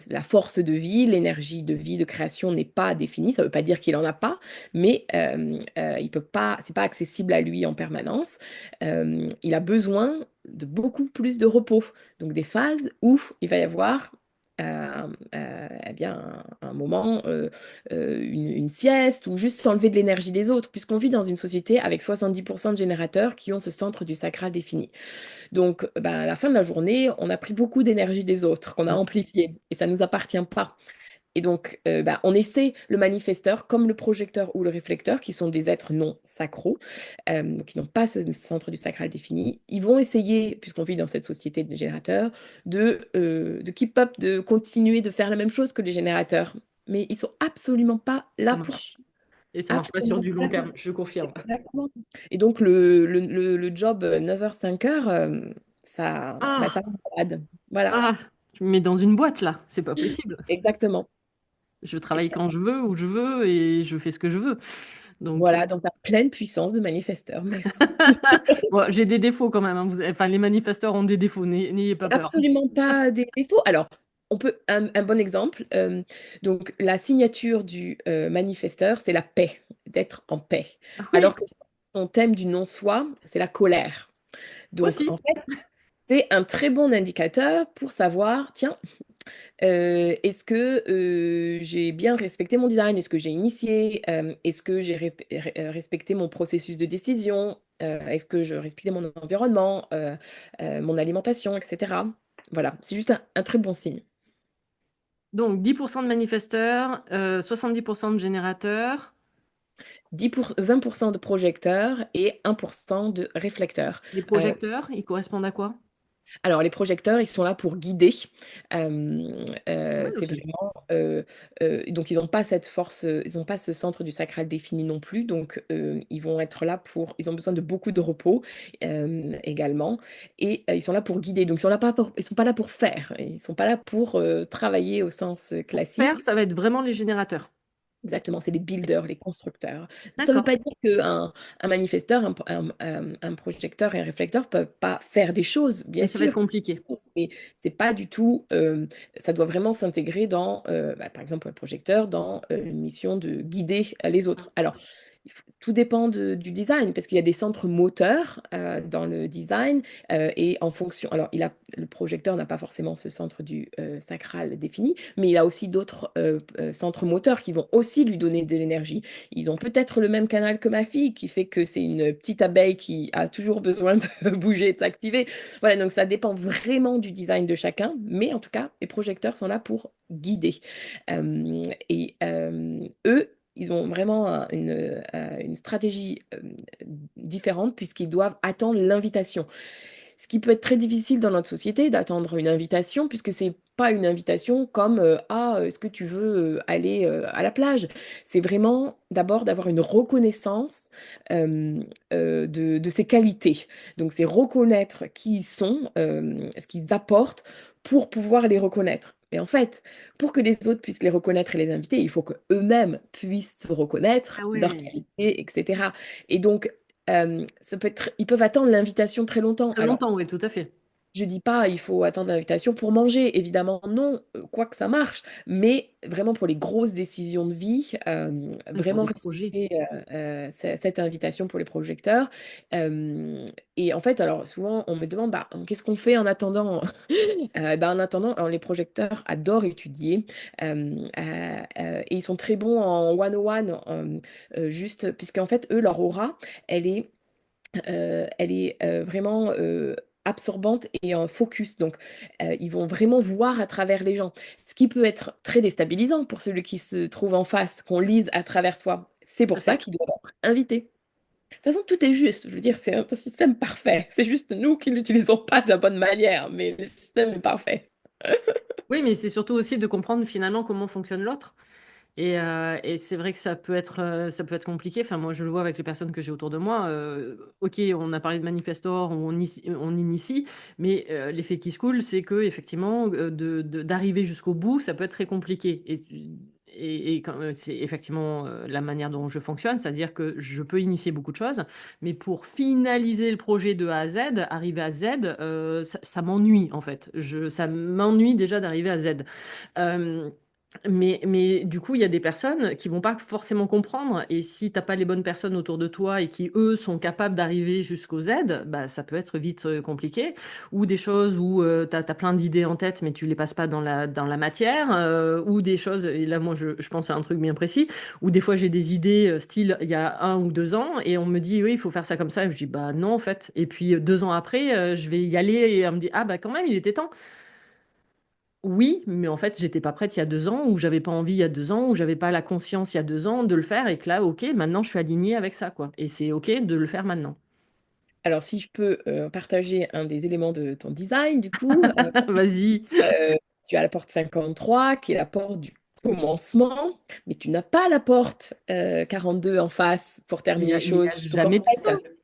la force de vie, l'énergie de vie, de création n'est pas défini. Ça ne veut pas dire qu'il en a pas, mais il peut pas c'est pas accessible à lui en permanence. Il a besoin de beaucoup plus de repos. Donc des phases où il va y avoir, eh bien un moment, une sieste ou juste s'enlever de l'énergie des autres, puisqu'on vit dans une société avec 70% de générateurs qui ont ce centre du sacral défini. Donc, ben, à la fin de la journée, on a pris beaucoup d'énergie des autres, qu'on a amplifié, et ça ne nous appartient pas. Et donc, bah, on essaie le manifesteur comme le projecteur ou le réflecteur, qui sont des êtres non sacraux, donc qui n'ont pas ce centre du sacral défini. Ils vont essayer, puisqu'on vit dans cette société de générateurs, de keep up, de continuer de faire la même chose que les générateurs. Mais ils sont absolument pas Ça là pour marche. Et ça marche pas sur absolument du pas long pour terme, ça. je confirme. Exactement. Et donc le job, 9h-5h, ça bah, Ah, ça rend malade. Voilà, ah, tu me mets dans une boîte là, c'est pas possible. exactement. Je travaille quand je veux, où je veux et je fais ce que je veux. Donc, Voilà, dans ta pleine puissance de manifesteur. Merci. bon, j'ai des défauts quand même, hein. Enfin, les manifesteurs ont des défauts, n'ayez pas peur. Absolument pas des défauts. Alors, on peut un bon exemple, donc la signature du, manifesteur, c'est la paix, d'être en paix. Ah Alors oui, que son thème du non-soi, c'est la colère. Donc aussi. en fait, c'est un très bon indicateur pour savoir: «Tiens, est-ce que, j'ai bien respecté mon design? Est-ce que j'ai initié? Est-ce que j'ai respecté mon processus de décision? Est-ce que je respectais mon environnement, mon alimentation?» et cetera. Voilà, c'est juste un très bon signe. Donc 10% de manifesteurs, 70% de générateurs. 20 de projecteurs et 1 de réflecteurs. Les Heu projecteurs, ils correspondent à quoi? Alors les projecteurs, ils sont là pour guider. Pas mal C'est aussi. vraiment, donc ils n'ont pas cette force, ils n'ont pas ce centre du sacral défini non plus, donc ils vont être là pour ils ont besoin de beaucoup de repos, également et ils sont là pour guider. Donc ils sont pas là pour faire, ils sont pas là pour, travailler au sens, Faire, classique. ça va être vraiment les générateurs. Exactement, c'est les builders, les constructeurs. Ça ne veut D'accord. pas dire qu'un manifesteur, un projecteur et un réflecteur peuvent pas faire des choses, bien Mais ça va être sûr, compliqué. mais c'est pas du tout, ça doit vraiment s'intégrer dans, bah, par exemple, un projecteur dans, une mission de guider, les autres. Alors tout dépend du design, parce qu'il y a des centres moteurs dans le design, et en fonction, alors le projecteur n'a pas forcément ce centre du sacral défini, mais il a aussi d'autres centres moteurs qui vont aussi lui donner de l'énergie. Ils ont peut-être le même canal que ma fille, qui fait que c'est une petite abeille qui a toujours besoin de bouger et de s'activer. Voilà, donc ça dépend vraiment du design de chacun, mais en tout cas, les projecteurs sont là pour guider. Eux, ils ont vraiment une stratégie différente puisqu'ils doivent attendre l'invitation. Ce qui peut être très difficile dans notre société d'attendre une invitation, puisque c'est pas une invitation comme Ah, est-ce que tu veux aller à la plage? C'est vraiment d'abord d'avoir une reconnaissance euh, de ses qualités. Donc, c'est reconnaître qui ils sont, ce qu'ils apportent pour pouvoir les reconnaître. Et en fait, pour que les autres puissent les reconnaître et les inviter, il faut qu'eux-mêmes puissent se Ah reconnaître, leurs ouais, qualités, etc. Et donc, ça peut être, ils peuvent attendre l'invitation très longtemps. très Alors, longtemps, oui, tout à fait. je dis pas, il faut attendre l'invitation pour manger, évidemment non, quoi que ça marche, mais vraiment pour les grosses décisions de vie, Oui, pour vraiment des projets. respecter cette invitation pour les projecteurs. Euh, et en fait, alors souvent on me demande, bah, qu'est-ce qu'on fait en attendant? En attendant, les projecteurs adorent étudier et ils sont très bons en one-on-one, juste puisqu'en fait, eux, leur aura, elle est vraiment absorbante et en focus. Donc, ils vont vraiment voir à travers les gens. Ce qui peut être très déstabilisant pour celui qui se trouve en face, qu'on lise à travers soi. C'est Tout à pour ça fait. qu'il doit être invité. De toute façon, tout est juste. Je veux dire, c'est un système parfait. C'est juste nous qui ne l'utilisons pas de la bonne manière, mais le système est parfait. Oui, mais c'est surtout aussi de comprendre finalement comment fonctionne l'autre. Et c'est vrai que ça peut être compliqué. Enfin, moi, je le vois avec les personnes que j'ai autour de moi. Ok, on a parlé de Manifestor, on initie, mais l'effet qui se coule, c'est que effectivement, d'arriver jusqu'au bout, ça peut être très compliqué. C'est effectivement la manière dont je fonctionne, c'est-à-dire que je peux initier beaucoup de choses, mais pour finaliser le projet de A à Z, arriver à Z, ça m'ennuie en fait. Ça m'ennuie déjà d'arriver à Z. Euh, mais du coup, il y a des personnes qui vont pas forcément comprendre. Et si t'as pas les bonnes personnes autour de toi et qui, eux, sont capables d'arriver jusqu'au Z, bah, ça peut être vite compliqué. Ou des choses où tu as plein d'idées en tête, mais tu les passes pas dans la matière. Ou des choses, et là, moi, je pense à un truc bien précis, où des fois, j'ai des idées style il y a 1 ou 2 ans, et on me dit, oui, il faut faire ça comme ça. Et je dis, bah non, en fait. Et puis, 2 ans après, je vais y aller, et on me dit, ah, bah quand même, il était temps. Oui, mais en fait, j'étais pas prête il y a 2 ans, ou j'avais pas envie il y a 2 ans, ou j'avais pas la conscience il y a 2 ans de le faire, et que là, ok, maintenant je suis alignée avec ça, quoi. Et c'est ok de le faire maintenant. Alors, si je peux partager un des éléments de ton design, du coup, Vas-y. tu as la porte 53 qui est la porte du commencement, mais tu n'as pas la porte 42 en face pour terminer les Il y choses. a Donc en jamais de fin. fait,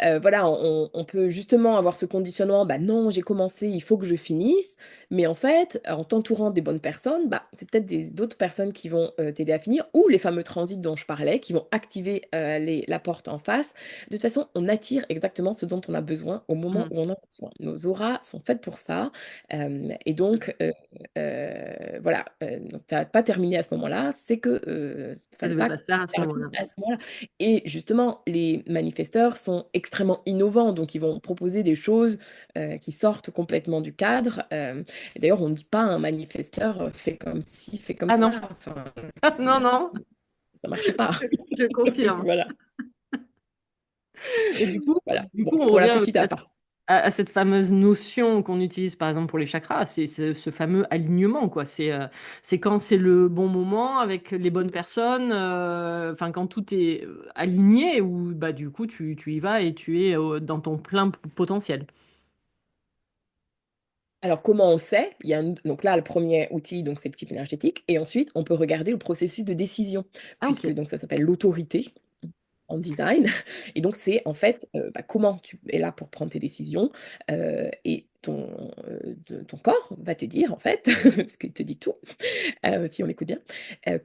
euh, voilà, on peut justement avoir ce conditionnement, bah non, j'ai commencé, il faut que je finisse, mais en fait, en t'entourant des bonnes personnes, bah, c'est peut-être d'autres personnes qui vont t'aider à finir, ou les fameux transits dont je parlais, qui vont activer la porte en face. De toute façon, on attire exactement ce dont on a besoin au moment Hmm. où on en a besoin. Nos auras sont faites pour ça, et donc, voilà, donc tu n'as pas terminé à ce moment-là, c'est que Ça fallait devait pas pas se faire à ce terminer moment-là. à ce moment-là. Et justement, les manifesteurs sont extrêmement innovants, donc ils vont proposer des choses qui sortent complètement du cadre. Et d'ailleurs, on ne dit pas à un manifesteur fait comme ci, fait comme Ah ça. non, Enfin, non, non, ça marche pas. je confirme. Voilà. Et Voilà. du Bon, coup, on pour la revient petite aparté. à cette fameuse notion qu'on utilise par exemple pour les chakras, c'est ce fameux alignement, quoi. C'est quand c'est le bon moment avec les bonnes personnes, enfin quand tout est aligné, ou bah du coup tu y vas et tu es dans ton plein potentiel. Alors, comment on sait? Donc là, le premier outil, donc c'est le type énergétique. Et ensuite, on peut regarder le processus de décision, Ah ok. puisque donc ça s'appelle l'autorité en design. Et donc, c'est en fait bah, comment tu es là pour prendre tes décisions et ton corps va te dire, en fait, parce qu'il te dit tout, si on l'écoute bien,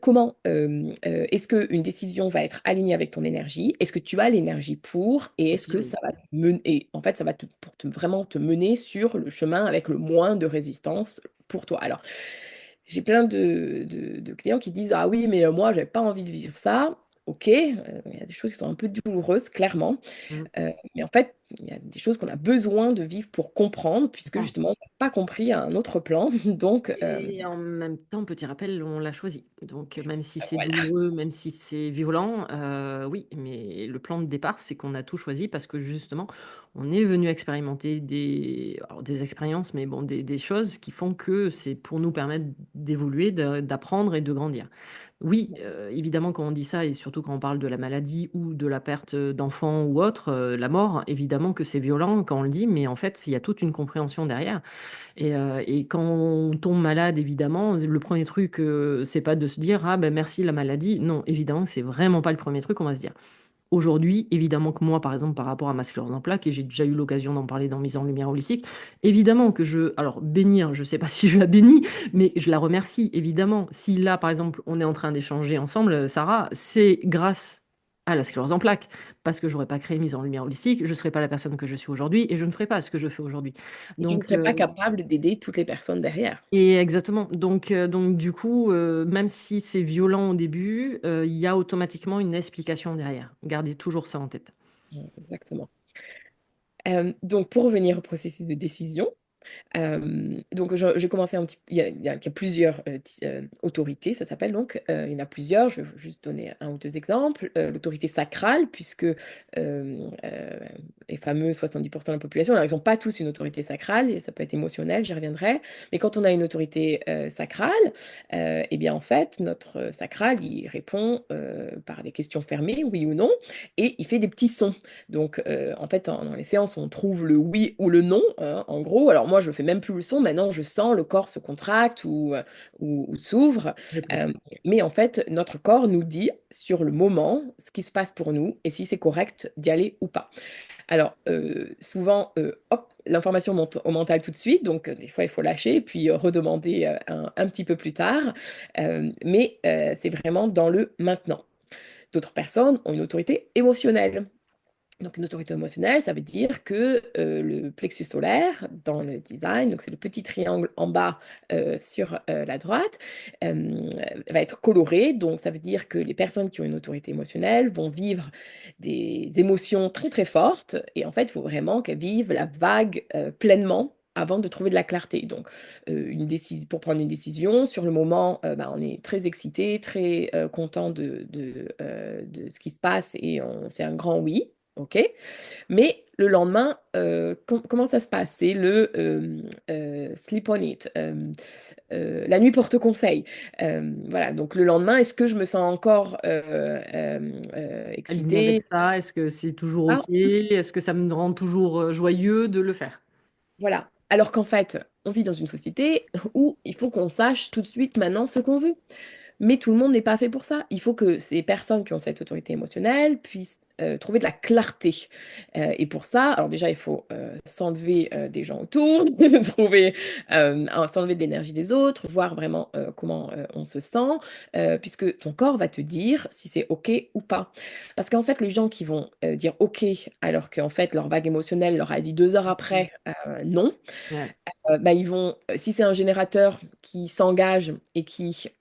comment est-ce qu'une décision va être alignée avec ton énergie? Est-ce que tu as l'énergie pour? Et Ok, est-ce que oui. ça va te mener, et en fait, ça va vraiment te mener sur le chemin avec le moins de résistance pour toi. Alors, j'ai plein de clients qui disent, ah oui, mais moi, j'avais pas envie de vivre ça. OK, il y a des choses qui sont un peu douloureuses, clairement. Mm. Mais en fait, il y a des choses qu'on a besoin de vivre pour comprendre, puisque D'accord. justement, on n'a pas compris à un autre plan. Donc, Et en même temps, petit rappel, on l'a choisi. Donc, même si c'est voilà. douloureux, même si c'est violent, oui, mais le plan de départ, c'est qu'on a tout choisi parce que justement, on est venu expérimenter alors, des expériences, mais bon, des choses qui font que c'est pour nous permettre d'évoluer, d'apprendre et de grandir. Oui, évidemment, quand on dit ça, et surtout quand on parle de la maladie ou de la perte d'enfants ou autre, la mort, évidemment que c'est violent quand on le dit, mais en fait, il y a toute une compréhension derrière. Et quand on tombe malade, évidemment, le premier truc, c'est pas de se dire: «Ah ben merci la maladie». Non, évidemment, c'est vraiment pas le premier truc qu'on va se dire. Aujourd'hui, évidemment que moi, par exemple, par rapport à ma sclérose en plaques, et j'ai déjà eu l'occasion d'en parler dans Mise en lumière holistique, évidemment que alors bénir, je sais pas si je la bénis, mais je la remercie, évidemment. Si là, par exemple, on est en train d'échanger ensemble, Sarah, c'est grâce à la sclérose en plaques, parce que j'aurais pas créé Mise en lumière holistique, je serais pas la personne que je suis aujourd'hui, et je ne ferais pas ce que je fais aujourd'hui. Et tu ne Donc, serais pas capable d'aider toutes les personnes derrière. et exactement. Donc du coup, même si c'est violent au début, il y a automatiquement une explication derrière. Gardez toujours ça en tête. Exactement. Donc, pour revenir au processus de décision, donc je j'ai commencé un petit il y a plusieurs, autorités, ça s'appelle donc, il y en a plusieurs, je vais vous juste donner un ou 2 exemples. L'autorité sacrale puisque, les fameux 70 de la population, alors ils ont pas tous une autorité sacrale et ça peut être émotionnel, j'y reviendrai. Mais quand on a une autorité, sacrale, et bien en fait notre sacral il répond, par des questions fermées, oui ou non, et il fait des petits sons. Donc, en fait, dans les séances, on trouve le oui ou le non, hein, en gros. Alors moi, je ne fais même plus le son, maintenant je sens le corps se contracte ou s'ouvre. Répond. Hem, mais en fait, notre corps nous dit sur le moment ce qui se passe pour nous et si c'est correct d'y aller ou pas. Alors, souvent, hop, l'information monte au mental tout de suite, donc des fois il faut lâcher puis, redemander, un petit peu plus tard. Mais, c'est vraiment dans le maintenant. D'autres personnes ont une autorité émotionnelle. Donc une autorité émotionnelle, ça veut dire que, le plexus solaire dans le design, donc c'est le petit triangle en bas, sur, la droite, hem, va être coloré. Donc ça veut dire que les personnes qui ont une autorité émotionnelle vont vivre des émotions très, très fortes et en fait, il faut vraiment qu'elles vivent la vague, pleinement avant de trouver de la clarté. Donc, une décision pour prendre une décision, sur le moment, bah, on est très excité, très, content de ce qui se passe et on c'est un grand oui. OK, mais le lendemain, comment ça se passe? C'est sleep on it, la nuit porte conseil. Voilà, donc le lendemain, est-ce que je me sens encore, Aligné avec excitée? ça, est-ce que c'est toujours Ah, OK? Est-ce que ça me rend toujours joyeux de le faire? voilà. Alors qu'en fait, on vit dans une société où il faut qu'on sache tout de suite, maintenant, ce qu'on veut. Mais tout le monde n'est pas fait pour ça. Il faut que ces personnes qui ont cette autorité émotionnelle puissent, trouver de la clarté. Et pour ça, alors déjà, il faut, s'enlever, des gens autour, trouver, s'enlever de l'énergie des autres, voir vraiment, comment, on se sent, puisque ton corps va te dire si c'est OK ou pas. Parce qu'en fait, les gens qui vont, dire OK, alors qu'en fait leur vague émotionnelle leur a dit 2 heures Mmh. après, non, Ouais. bah, ils vont si c'est un générateur qui s'engage et qui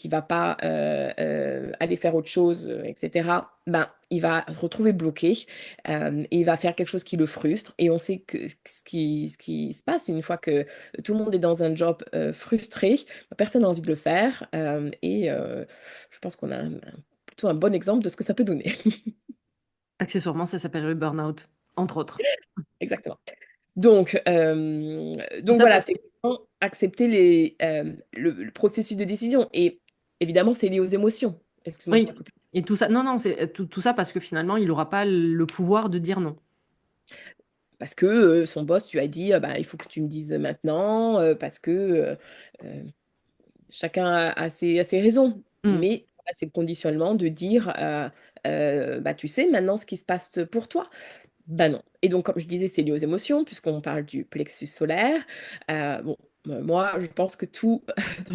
va pas, aller faire autre chose, et cetera, ben, il va se retrouver bloqué, et il va faire quelque chose qui le frustre et on sait que ce qui se passe une fois que tout le monde est dans un job, frustré, bah, personne n'a envie de le faire, je pense qu'on a plutôt un bon exemple de ce que ça peut donner. Accessoirement, ça s'appelle le burn-out, entre autres. Exactement. Donc, Tout donc ça voilà, parce c'est que vraiment accepter le processus de décision et évidemment, c'est lié aux émotions. Excuse-moi, je oui, t'ai coupé. et tout ça non, non, c'est tout ça parce que finalement, il aura pas le pouvoir de dire non. Parce que, son boss lui a dit: «Bah, il faut que tu me dises maintenant, parce que, heu» chacun a ses raisons, Mmh. mais voilà, c'est le conditionnement de dire, «Bah, tu sais maintenant ce qui se passe pour toi?» Bah, non et donc comme je disais, c'est lié aux émotions puisqu'on parle du plexus solaire. Bon, moi, je pense que tout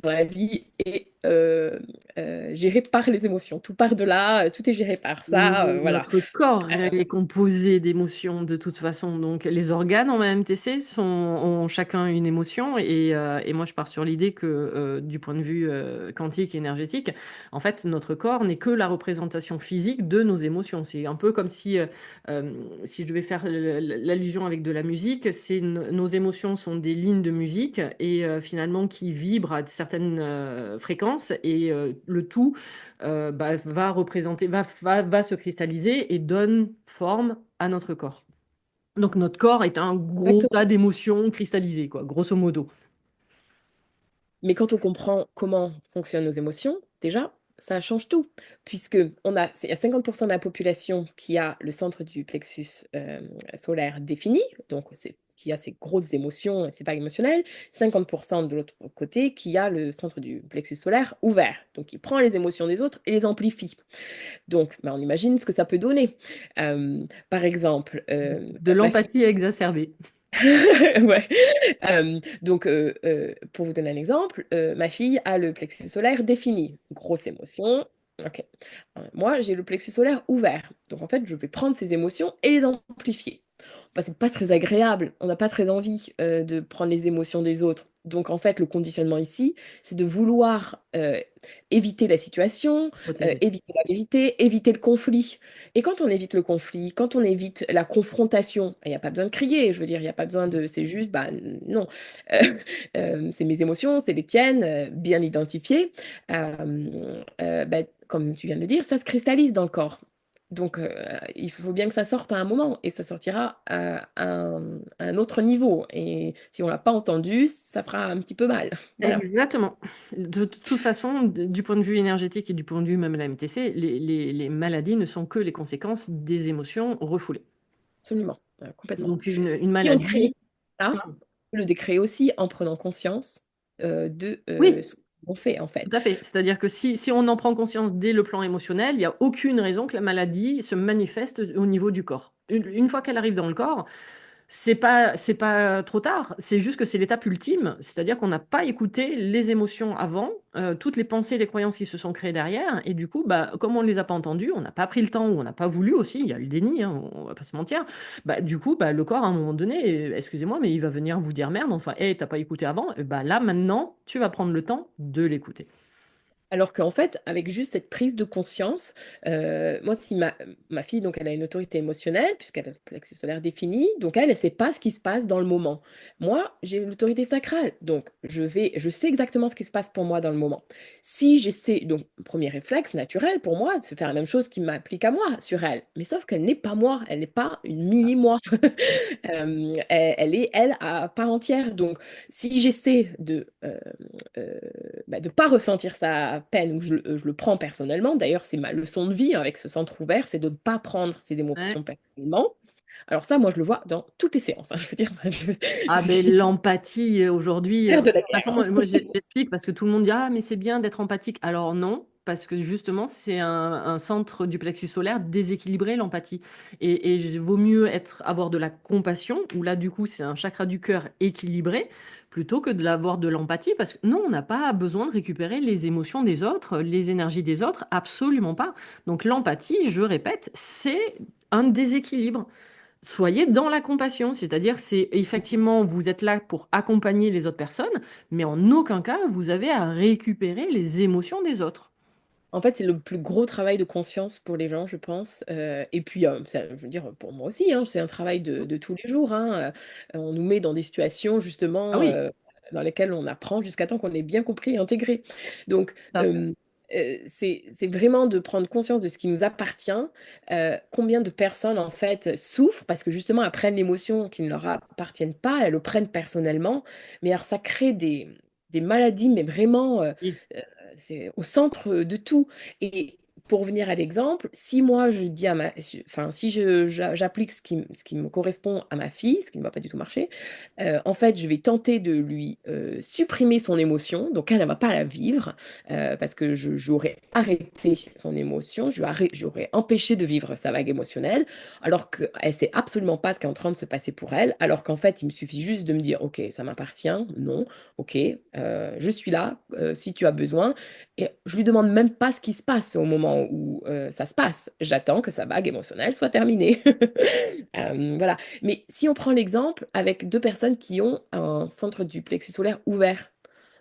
dans la vie est géré par les émotions. Tout part de là, tout est géré par ça, voilà. Notre corps Euh, est composé d'émotions de toute façon. Donc, les organes en MTC ont chacun une émotion. Et moi, je pars sur l'idée que, du point de vue quantique et énergétique, en fait, notre corps n'est que la représentation physique de nos émotions. C'est un peu comme si je devais faire l'allusion avec de la musique, nos émotions sont des lignes de musique et finalement qui vibrent à certaines fréquences et le tout va représenter, va se cristalliser et donne forme à notre corps. Donc notre corps est un gros tas Exactement. d'émotions cristallisées, quoi, grosso modo. Mais quand on comprend comment fonctionnent nos émotions, déjà, ça change tout. Puisque il y a 50% de la population qui a le centre du plexus solaire défini, donc qui a ces grosses émotions, et c'est pas émotionnel. 50% de l'autre côté qui a le centre du plexus solaire ouvert, donc qui prend les émotions des autres et les amplifie. Donc, on imagine ce que ça peut donner. Par exemple, De ma fille. l'empathie exacerbée. Ouais. Donc, pour vous donner un exemple, ma fille a le plexus solaire défini. Grosse émotion. Ok. Moi, j'ai le plexus solaire ouvert. Donc, en fait, je vais prendre ces émotions et les amplifier. Bah, c'est pas très agréable. On n'a pas très envie de prendre les émotions des autres. Donc, en fait, le conditionnement ici, c'est de vouloir éviter la situation, Protéger. éviter la vérité, éviter le conflit. Et quand on évite le conflit, quand on évite la confrontation, il n'y a pas besoin de crier, je veux dire, il n'y a pas besoin de... C'est juste, bah non. Euh, c'est mes émotions, c'est les tiennes, bien identifiées. Bah, comme tu viens de le dire, ça se cristallise dans le corps. Donc, il faut bien que ça sorte à un moment, et ça sortira à un autre niveau. Et si on l'a pas entendu, ça fera un petit peu mal. Voilà, Exactement. De toute façon, du point de vue énergétique et du point de vue même de la MTC, les maladies ne sont que les conséquences des émotions refoulées. absolument, complètement. Donc une Et on crée maladie, ça, on peut le décréer aussi en prenant conscience de oui, ce qu'on fait, en tout fait. à fait. C'est-à-dire que si on en prend conscience dès le plan émotionnel, il n'y a aucune raison que la maladie se manifeste au niveau du corps. Une fois qu'elle arrive dans le corps, c'est pas trop tard. C'est juste que c'est l'étape ultime. C'est-à-dire qu'on n'a pas écouté les émotions avant, toutes les pensées, les croyances qui se sont créées derrière. Et du coup, bah, comme on ne les a pas entendues, on n'a pas pris le temps ou on n'a pas voulu aussi, il y a le déni, hein, on va pas se mentir. Bah, du coup, bah, le corps, à un moment donné, excusez-moi, mais il va venir vous dire merde, enfin, hey, t'as pas écouté avant. Et bah, là, maintenant, tu vas prendre le temps de l'écouter. Alors qu'en fait, avec juste cette prise de conscience, moi, si ma fille, donc elle a une autorité émotionnelle, puisqu'elle a le plexus solaire défini, donc elle ne sait pas ce qui se passe dans le moment. Moi, j'ai l'autorité sacrale, donc je sais exactement ce qui se passe pour moi dans le moment. Si j'essaie, donc premier réflexe naturel pour moi, c'est de faire la même chose qui m'applique à moi sur elle, mais sauf qu'elle n'est pas moi, elle n'est pas une mini-moi. Elle est, elle, à part entière. Donc, si j'essaie de pas ressentir sa peine ou je le prends personnellement, d'ailleurs, c'est ma leçon de vie avec ce centre ouvert, c'est de ne pas prendre ces Ouais. émotions personnellement. Alors ça, moi, je le vois dans toutes les séances, hein, je veux dire, Ah ben c'est l'empathie aujourd'hui, l'air de de la toute façon guerre. j'explique parce que tout le monde dit ah mais c'est bien d'être empathique. Alors non, parce que justement c'est un centre du plexus solaire déséquilibré l'empathie et il vaut mieux avoir de la compassion où là du coup c'est un chakra du cœur équilibré plutôt que de l'avoir de l'empathie parce que non on n'a pas besoin de récupérer les émotions des autres, les énergies des autres, absolument pas. Donc l'empathie, je répète, c'est un déséquilibre. Soyez dans la compassion, c'est-à-dire c'est effectivement vous êtes là pour accompagner les autres personnes, mais en aucun cas vous avez à récupérer les émotions des autres. En fait, c'est le plus gros travail de conscience pour les gens, je pense. Et puis, je veux dire, pour moi aussi, hein, c'est un travail de tous les jours, hein. On nous met dans des situations, Ah justement, oui, dans lesquelles on apprend jusqu'à temps qu'on ait bien compris et intégré. Donc, tout à fait. c'est vraiment de prendre conscience de ce qui nous appartient. Combien de personnes, en fait, souffrent parce que, justement, elles prennent l'émotion qui ne leur appartiennent pas, elles le prennent personnellement. Mais alors, ça crée des maladies, mais vraiment... Oui. c'est au centre de tout. Et pour revenir à l'exemple, si moi je dis à enfin, si j'applique ce qui me correspond à ma fille, ce qui ne va pas du tout marcher, en fait, je vais tenter de lui supprimer son émotion, donc elle ne va pas la vivre, parce que j'aurais arrêté son émotion, j'aurais empêché de vivre sa vague émotionnelle, alors qu'elle ne sait absolument pas ce qui est en train de se passer pour elle, alors qu'en fait, il me suffit juste de me dire, ok, ça m'appartient, non, ok, je suis là, si tu as besoin. Et je lui demande même pas ce qui se passe au moment où ça se passe. J'attends que sa vague émotionnelle soit terminée. Voilà. Mais si on prend l'exemple avec deux personnes qui ont un centre du plexus solaire ouvert,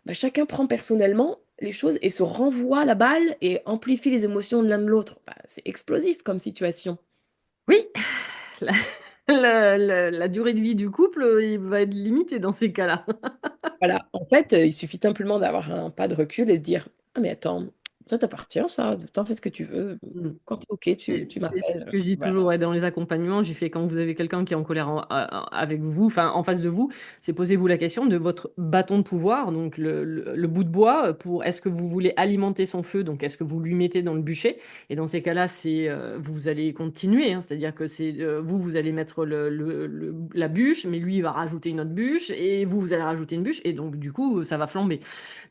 bah, chacun prend personnellement les choses et se renvoie la balle et amplifie les émotions de l'un de l'autre. Bah, c'est explosif comme situation. Oui, la, la durée de vie du couple, il va être limité dans ces cas-là. Voilà. En fait, il suffit simplement d'avoir un pas de recul et se dire, ah mais attends, ça t'appartient, ça, t'en fais ce que tu veux. Quand t'es OK, Et tu c'est ce m'appelles. que je dis Voilà. toujours ouais, dans les accompagnements. J'ai fait quand vous avez quelqu'un qui est en colère avec vous, enfin en face de vous, c'est posez-vous la question de votre bâton de pouvoir, donc le bout de bois, pour est-ce que vous voulez alimenter son feu, donc est-ce que vous lui mettez dans le bûcher? Et dans ces cas-là, c'est vous allez continuer, hein, c'est-à-dire que c'est vous allez mettre la bûche, mais lui il va rajouter une autre bûche, et vous allez rajouter une bûche, et donc du coup ça va flamber.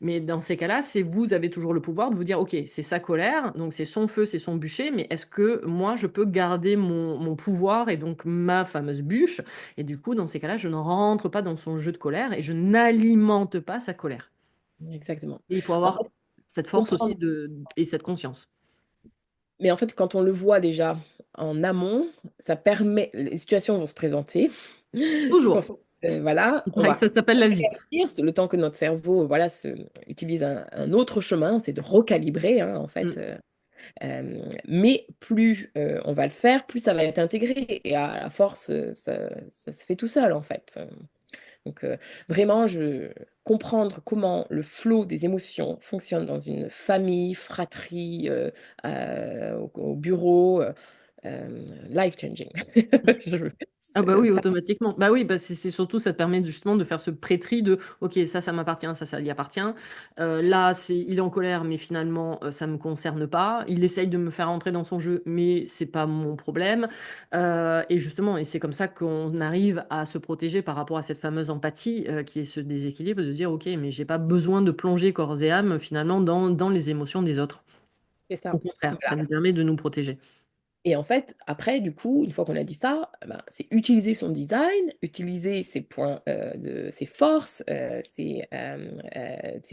Mais dans ces cas-là, c'est vous avez toujours le pouvoir de vous dire, OK, c'est sa colère, donc c'est son feu, c'est son bûcher, mais est-ce que moi, je peux garder mon pouvoir et donc ma fameuse bûche? Et du coup, dans ces cas-là, je ne rentre pas dans son jeu de colère et je n'alimente pas sa colère. Exactement. Et il faut En avoir fait, cette force aussi comprendre. et cette conscience. Mais en fait, quand on le voit déjà en amont, ça permet. Les situations vont se présenter. Donc, en Toujours. fait, voilà, on Ouais, va ça s'appelle la vie. réagir. C'est le temps que notre cerveau, voilà, utilise un autre chemin, c'est de recalibrer, hein, en fait. Mm. Mais plus on va le faire, plus ça va être intégré. Et à la force, ça se fait tout seul, en fait. Donc, vraiment, comprendre comment le flot des émotions fonctionne dans une famille, fratrie, au bureau, life changing. Ah C'est bah le oui, terme. automatiquement. Bah oui, bah c'est surtout, ça te permet justement de faire ce pré-tri de, ok, ça m'appartient, ça lui appartient. Là, il est en colère, mais finalement, ça me concerne pas. Il essaye de me faire entrer dans son jeu, mais c'est pas mon problème. Et justement, et c'est comme ça qu'on arrive à se protéger par rapport à cette fameuse empathie, qui est ce déséquilibre de dire, ok, mais j'ai pas besoin de plonger corps et âme finalement dans les émotions des autres. C'est ça. Au contraire, ça Voilà. nous permet de nous protéger. Et en fait, après, du coup, une fois qu'on a dit ça, ben, c'est utiliser son design, utiliser ses points, ses forces, ses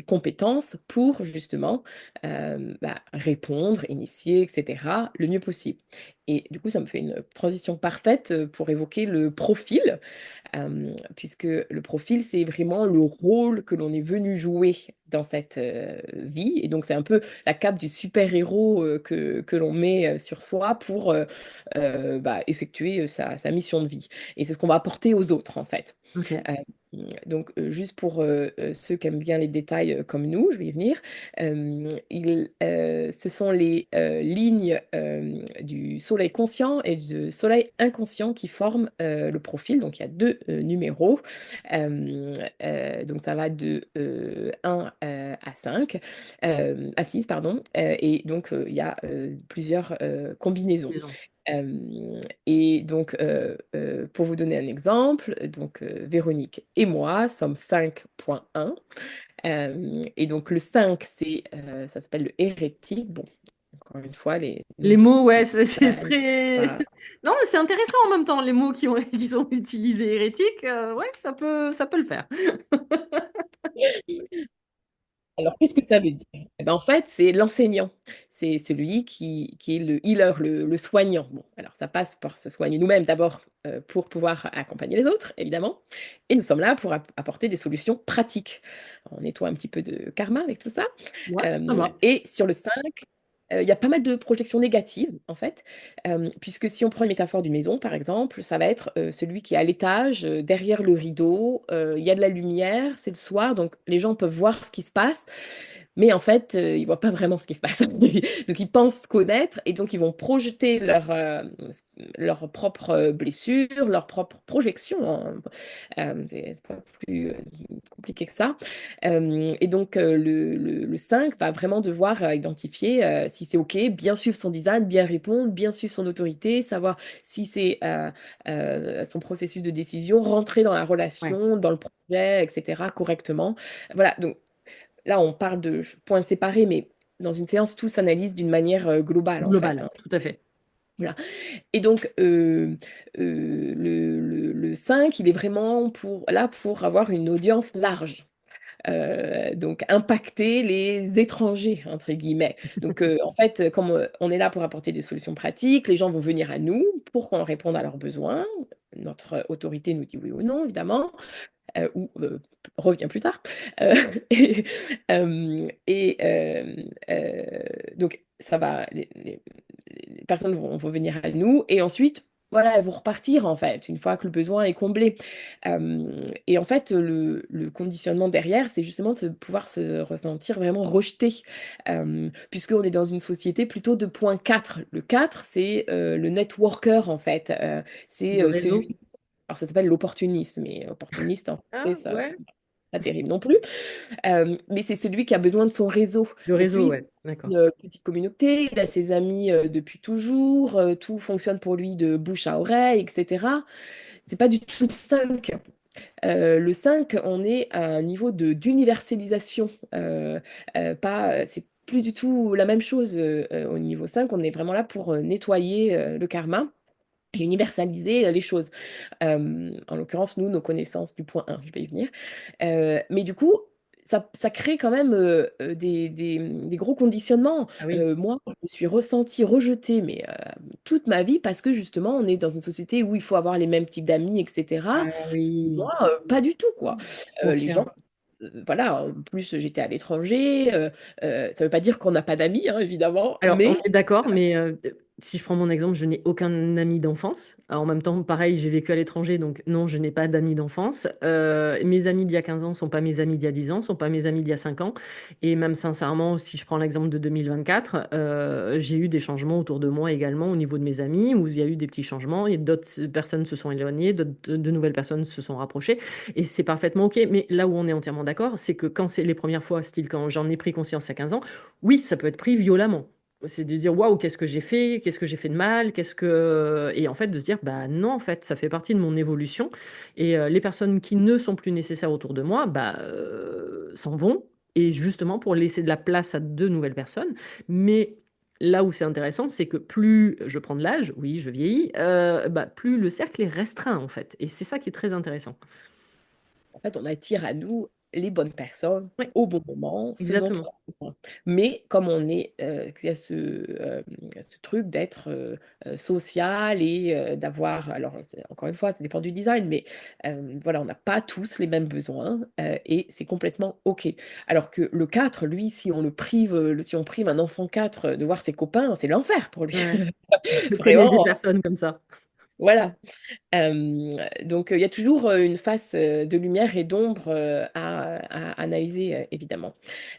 compétences pour justement bah, répondre, initier, etc., le mieux possible. Et du coup, ça me fait une transition parfaite pour évoquer le profil. Puisque le profil, c'est vraiment le rôle que l'on est venu jouer dans cette vie. Et donc, c'est un peu la cape du super-héros que l'on met sur soi pour bah, effectuer sa mission de vie. Et c'est ce qu'on va apporter aux autres, en fait. Ok. Euh, donc, juste pour ceux qui aiment bien les détails comme nous, je vais y venir, ce sont les lignes du soleil conscient et du soleil inconscient qui forment le profil. Donc, il y a deux numéros. Donc, ça va de 1 à 5, à 6, pardon. Et donc, il y a plusieurs combinaisons. Maison. Et donc, pour vous donner un exemple, donc Véronique et moi sommes 5.1. Et donc le 5, ça s'appelle le hérétique. Bon, encore une fois, les noms Les du mots, ouais, c'est design, très. pas. Non, mais c'est intéressant en même temps, les mots qui sont utilisés hérétiques, ouais, ça peut le faire. Alors, qu'est-ce que ça veut dire? Eh ben, en fait, c'est l'enseignant. C'est celui qui est le healer, le soignant. Bon, alors ça passe par se soigner nous-mêmes d'abord, pour pouvoir accompagner les autres, évidemment. Et nous sommes là pour apporter des solutions pratiques. On nettoie un petit peu de karma avec tout ça. Ouais, ça va. Et sur le 5, il y a pas mal de projections négatives, en fait, puisque si on prend une métaphore d'une maison, par exemple, ça va être, celui qui est à l'étage, derrière le rideau, il y a de la lumière, c'est le soir, donc les gens peuvent voir ce qui se passe, Mais en fait, ils voient pas vraiment ce qui se passe. Donc ils pensent connaître et donc ils vont projeter leurs propres blessures, leurs propres projections, hein. C'est pas plus compliqué que ça. Et donc le 5 va vraiment devoir identifier si c'est OK, bien suivre son design, bien répondre, bien suivre son autorité, savoir si c'est son processus de décision, rentrer dans la Ouais, relation, dans le projet, etc., correctement. Voilà, donc là, on parle de points séparés, mais dans une séance, tout s'analyse d'une manière globale, en fait, global, hein. tout à fait. Voilà. Et donc, le 5, il est vraiment là pour avoir une audience large. Donc, impacter les étrangers, entre guillemets. Donc, en fait, comme on est là pour apporter des solutions pratiques, les gens vont venir à nous pour qu'on réponde à leurs besoins. Notre autorité nous dit oui ou non, évidemment, ou revient plus tard. Et, donc, ça va, les personnes vont venir à nous et ensuite, voilà, elles vont repartir en fait, une fois que le besoin est comblé. Et en fait, le conditionnement derrière, c'est justement de pouvoir se ressentir vraiment rejeté, puisqu'on est dans une société plutôt de point 4. Le 4, c'est le networker en fait. C'est Du celui, réseau. alors ça s'appelle l'opportuniste, mais opportuniste en français, Ah, ça ouais. pas terrible non plus. Mais c'est celui qui a besoin de son réseau. Le Donc réseau, lui, ouais, d'accord. une petite communauté, il a ses amis depuis toujours, tout fonctionne pour lui de bouche à oreille, etc. C'est pas du tout le 5. Le 5, on est à un niveau d'universalisation. C'est plus du tout la même chose au niveau 5. On est vraiment là pour nettoyer le karma et universaliser les choses. En l'occurrence, nous, nos connaissances du point 1, je vais y venir. Mais du coup, ça crée quand même des gros conditionnements. Ah oui. Moi, je me suis ressentie rejetée, mais toute ma vie, parce que justement, on est dans une société où il faut avoir les mêmes types d'amis, etc. Ah oui. Moi, pas du tout, quoi. Les gens, Confirme. voilà, en plus, j'étais à l'étranger. Ça veut pas dire qu'on n'a pas d'amis, hein, évidemment, Alors, on mais est d'accord, mais si je prends mon exemple, je n'ai aucun ami d'enfance. Alors, en même temps, pareil, j'ai vécu à l'étranger, donc non, je n'ai pas d'amis d'enfance. Mes amis d'il y a 15 ans ne sont pas mes amis d'il y a 10 ans, ne sont pas mes amis d'il y a 5 ans. Et même sincèrement, si je prends l'exemple de 2024, j'ai eu des changements autour de moi également au niveau de mes amis, où il y a eu des petits changements, et d'autres personnes se sont éloignées, de nouvelles personnes se sont rapprochées, et c'est parfaitement OK. Mais là où on est entièrement d'accord, c'est que quand c'est les premières fois, style quand j'en ai pris conscience à 15 ans, oui, ça peut être pris violemment. C'est de dire waouh, qu'est-ce que j'ai fait? Qu'est-ce que j'ai fait de mal? Qu'est-ce que et en fait de se dire bah non, en fait, ça fait partie de mon évolution et les personnes qui ne sont plus nécessaires autour de moi bah s'en vont et justement pour laisser de la place à de nouvelles personnes. Mais là où c'est intéressant, c'est que plus je prends de l'âge, oui, je vieillis, bah, plus le cercle est restreint en fait. Et c'est ça qui est très intéressant. en fait, on attire à nous les bonnes personnes Oui, au bon moment, ce dont on exactement. a besoin. Mais comme on est, il y a ce truc d'être social et d'avoir, alors encore une fois, ça dépend du design, mais voilà, on n'a pas tous les mêmes besoins et c'est complètement OK. Alors que le 4, lui, si on le prive, si on prive un enfant 4 de voir ses copains, c'est l'enfer pour lui. Ouais. Je connais des Vraiment, personnes comme ça. voilà. Donc, il y a toujours une face de lumière et d'ombre à analyser, évidemment.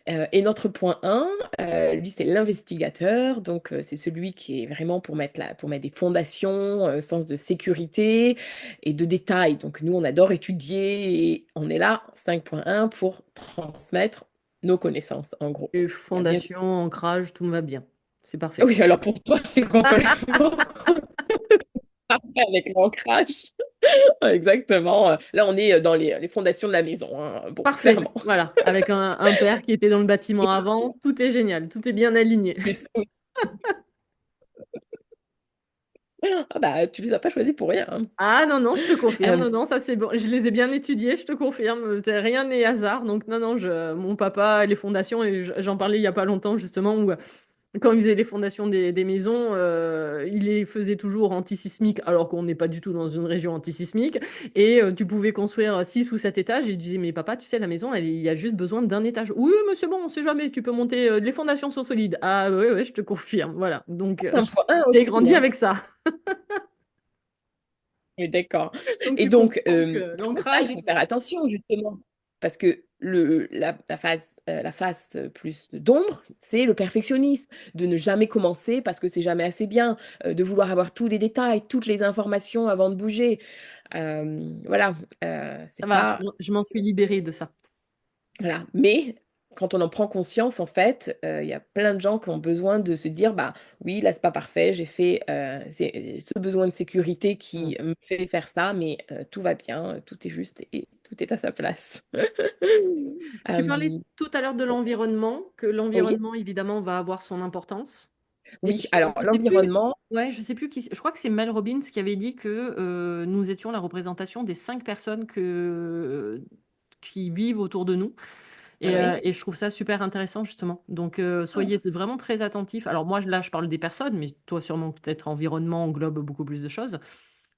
Et notre point 1, lui, c'est l'investigateur. Donc, c'est celui qui est vraiment pour mettre des fondations, sens de sécurité et de détails. Donc, nous, on adore étudier et on est là, 5.1, pour transmettre nos connaissances, en gros. Et Il y a bien... fondation, ancrage, tout me va bien. C'est Ah parfait. oui, alors pour toi, c'est complètement parfait avec l'ancrage. Exactement. Là, on est dans les fondations de la maison, hein. Bon, Parfait, clairement. voilà. Avec un père qui était dans le bâtiment avant, tout est génial, tout est bien aligné. Plus, oui. Ah bah, tu les as pas choisis pour rien, hein. Ah non, non, je te confirme, Euh, non, non, ça c'est bon. Je les ai bien étudiés, je te confirme. Rien n'est hasard. Donc non, non, mon papa, les fondations, et j'en parlais il y a pas longtemps justement, où quand il faisait les fondations des maisons, il les faisait toujours antisismiques, alors qu'on n'est pas du tout dans une région antisismique. Et tu pouvais construire 6 ou 7 étages. Et il disait, mais papa, tu sais, la maison, il y a juste besoin d'un étage. Oui, mais c'est bon, on sait jamais, tu peux monter, les fondations sont solides. Ah oui, oui, je te confirme. Voilà. Donc, un point un j'ai aussi, grandi hein. avec ça. Oui, d'accord. Donc, Et tu donc, comprends que ça, il l'ancrage faut faire attention, justement. Parce que la face plus d'ombre, c'est le perfectionnisme, de ne jamais commencer parce que c'est jamais assez bien, de vouloir avoir tous les détails, toutes les informations avant de bouger. Voilà, Ça c'est va, pas je m'en suis libérée de ça. voilà, mais quand on en prend conscience, en fait, il y a plein de gens qui ont besoin de se dire: «Bah, oui, là, c'est pas parfait, j'ai fait, c'est ce besoin de sécurité Mm. qui me fait faire ça, mais tout va bien, tout est juste et tout est à sa place». Tu parlais Hem, tout à l'heure de l'environnement, que oui, l'environnement, évidemment, va avoir son importance. Et oui, alors je sais plus, l'environnement, ouais, je sais plus qui, je crois que c'est Mel Robbins qui avait dit que nous étions la représentation des 5 personnes qui vivent autour de nous. oui. Et je trouve ça super intéressant, justement. Donc, Ah, soyez vraiment très attentifs. Alors, moi, là, je parle des personnes, mais toi, sûrement, peut-être, environnement englobe beaucoup plus de choses.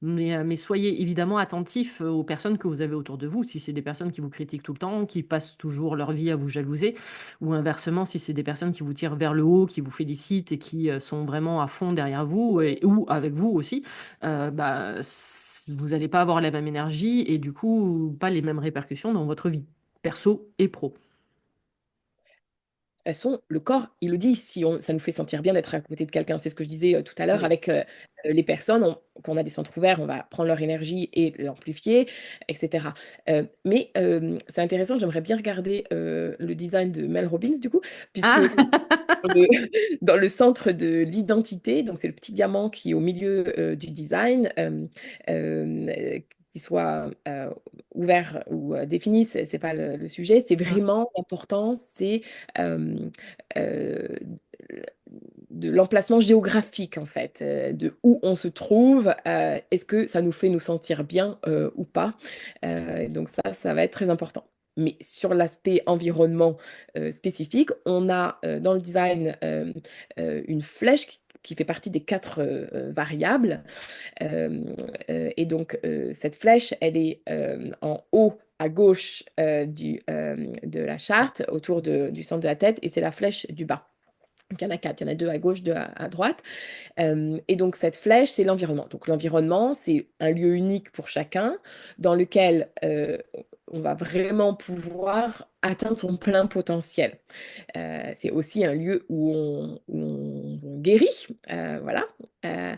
Mais soyez évidemment attentifs aux personnes que vous avez autour de vous. Si c'est des personnes qui vous critiquent tout le temps, qui passent toujours leur vie à vous jalouser, ou inversement, si c'est des personnes qui vous tirent vers le haut, qui vous félicitent et qui sont vraiment à fond derrière vous, ou avec vous aussi, vous n'allez pas avoir la même énergie et du coup, pas les mêmes répercussions dans votre vie, perso et pro. toute façon, le corps, il le dit, si on ça nous fait sentir bien d'être à côté de quelqu'un. C'est ce que je disais, tout à l'heure Oui. avec, les personnes, quand on a des centres ouverts, on va prendre leur énergie et l'amplifier et cetera. Mais c'est intéressant, j'aimerais bien regarder, le design de Mel Robbins du coup, puisque Ah! dans le dans le centre de l'identité, donc c'est le petit diamant qui est au milieu, du design, qu'il soit, ouvert ou défini, c'est pas le sujet. C'est Mm. vraiment important, c'est, hem, heu, de l'emplacement géographique en fait, de où on se trouve, est-ce que ça nous fait nous sentir bien, ou pas? Donc ça va être très important. Mais sur l'aspect environnement, spécifique, on a, dans le design, une flèche qui fait partie des 4 variables. Hem, et donc cette flèche, elle est, en haut à gauche, de la charte, autour du centre de la tête et c'est la flèche du bas. Donc il y en a 4, il y en a 2 à gauche, 2 à droite. Et donc cette flèche, c'est l'environnement. Donc l'environnement, c'est un lieu unique pour chacun dans lequel, on va vraiment pouvoir atteindre son plein potentiel. C'est aussi un lieu où on guérit, voilà, heu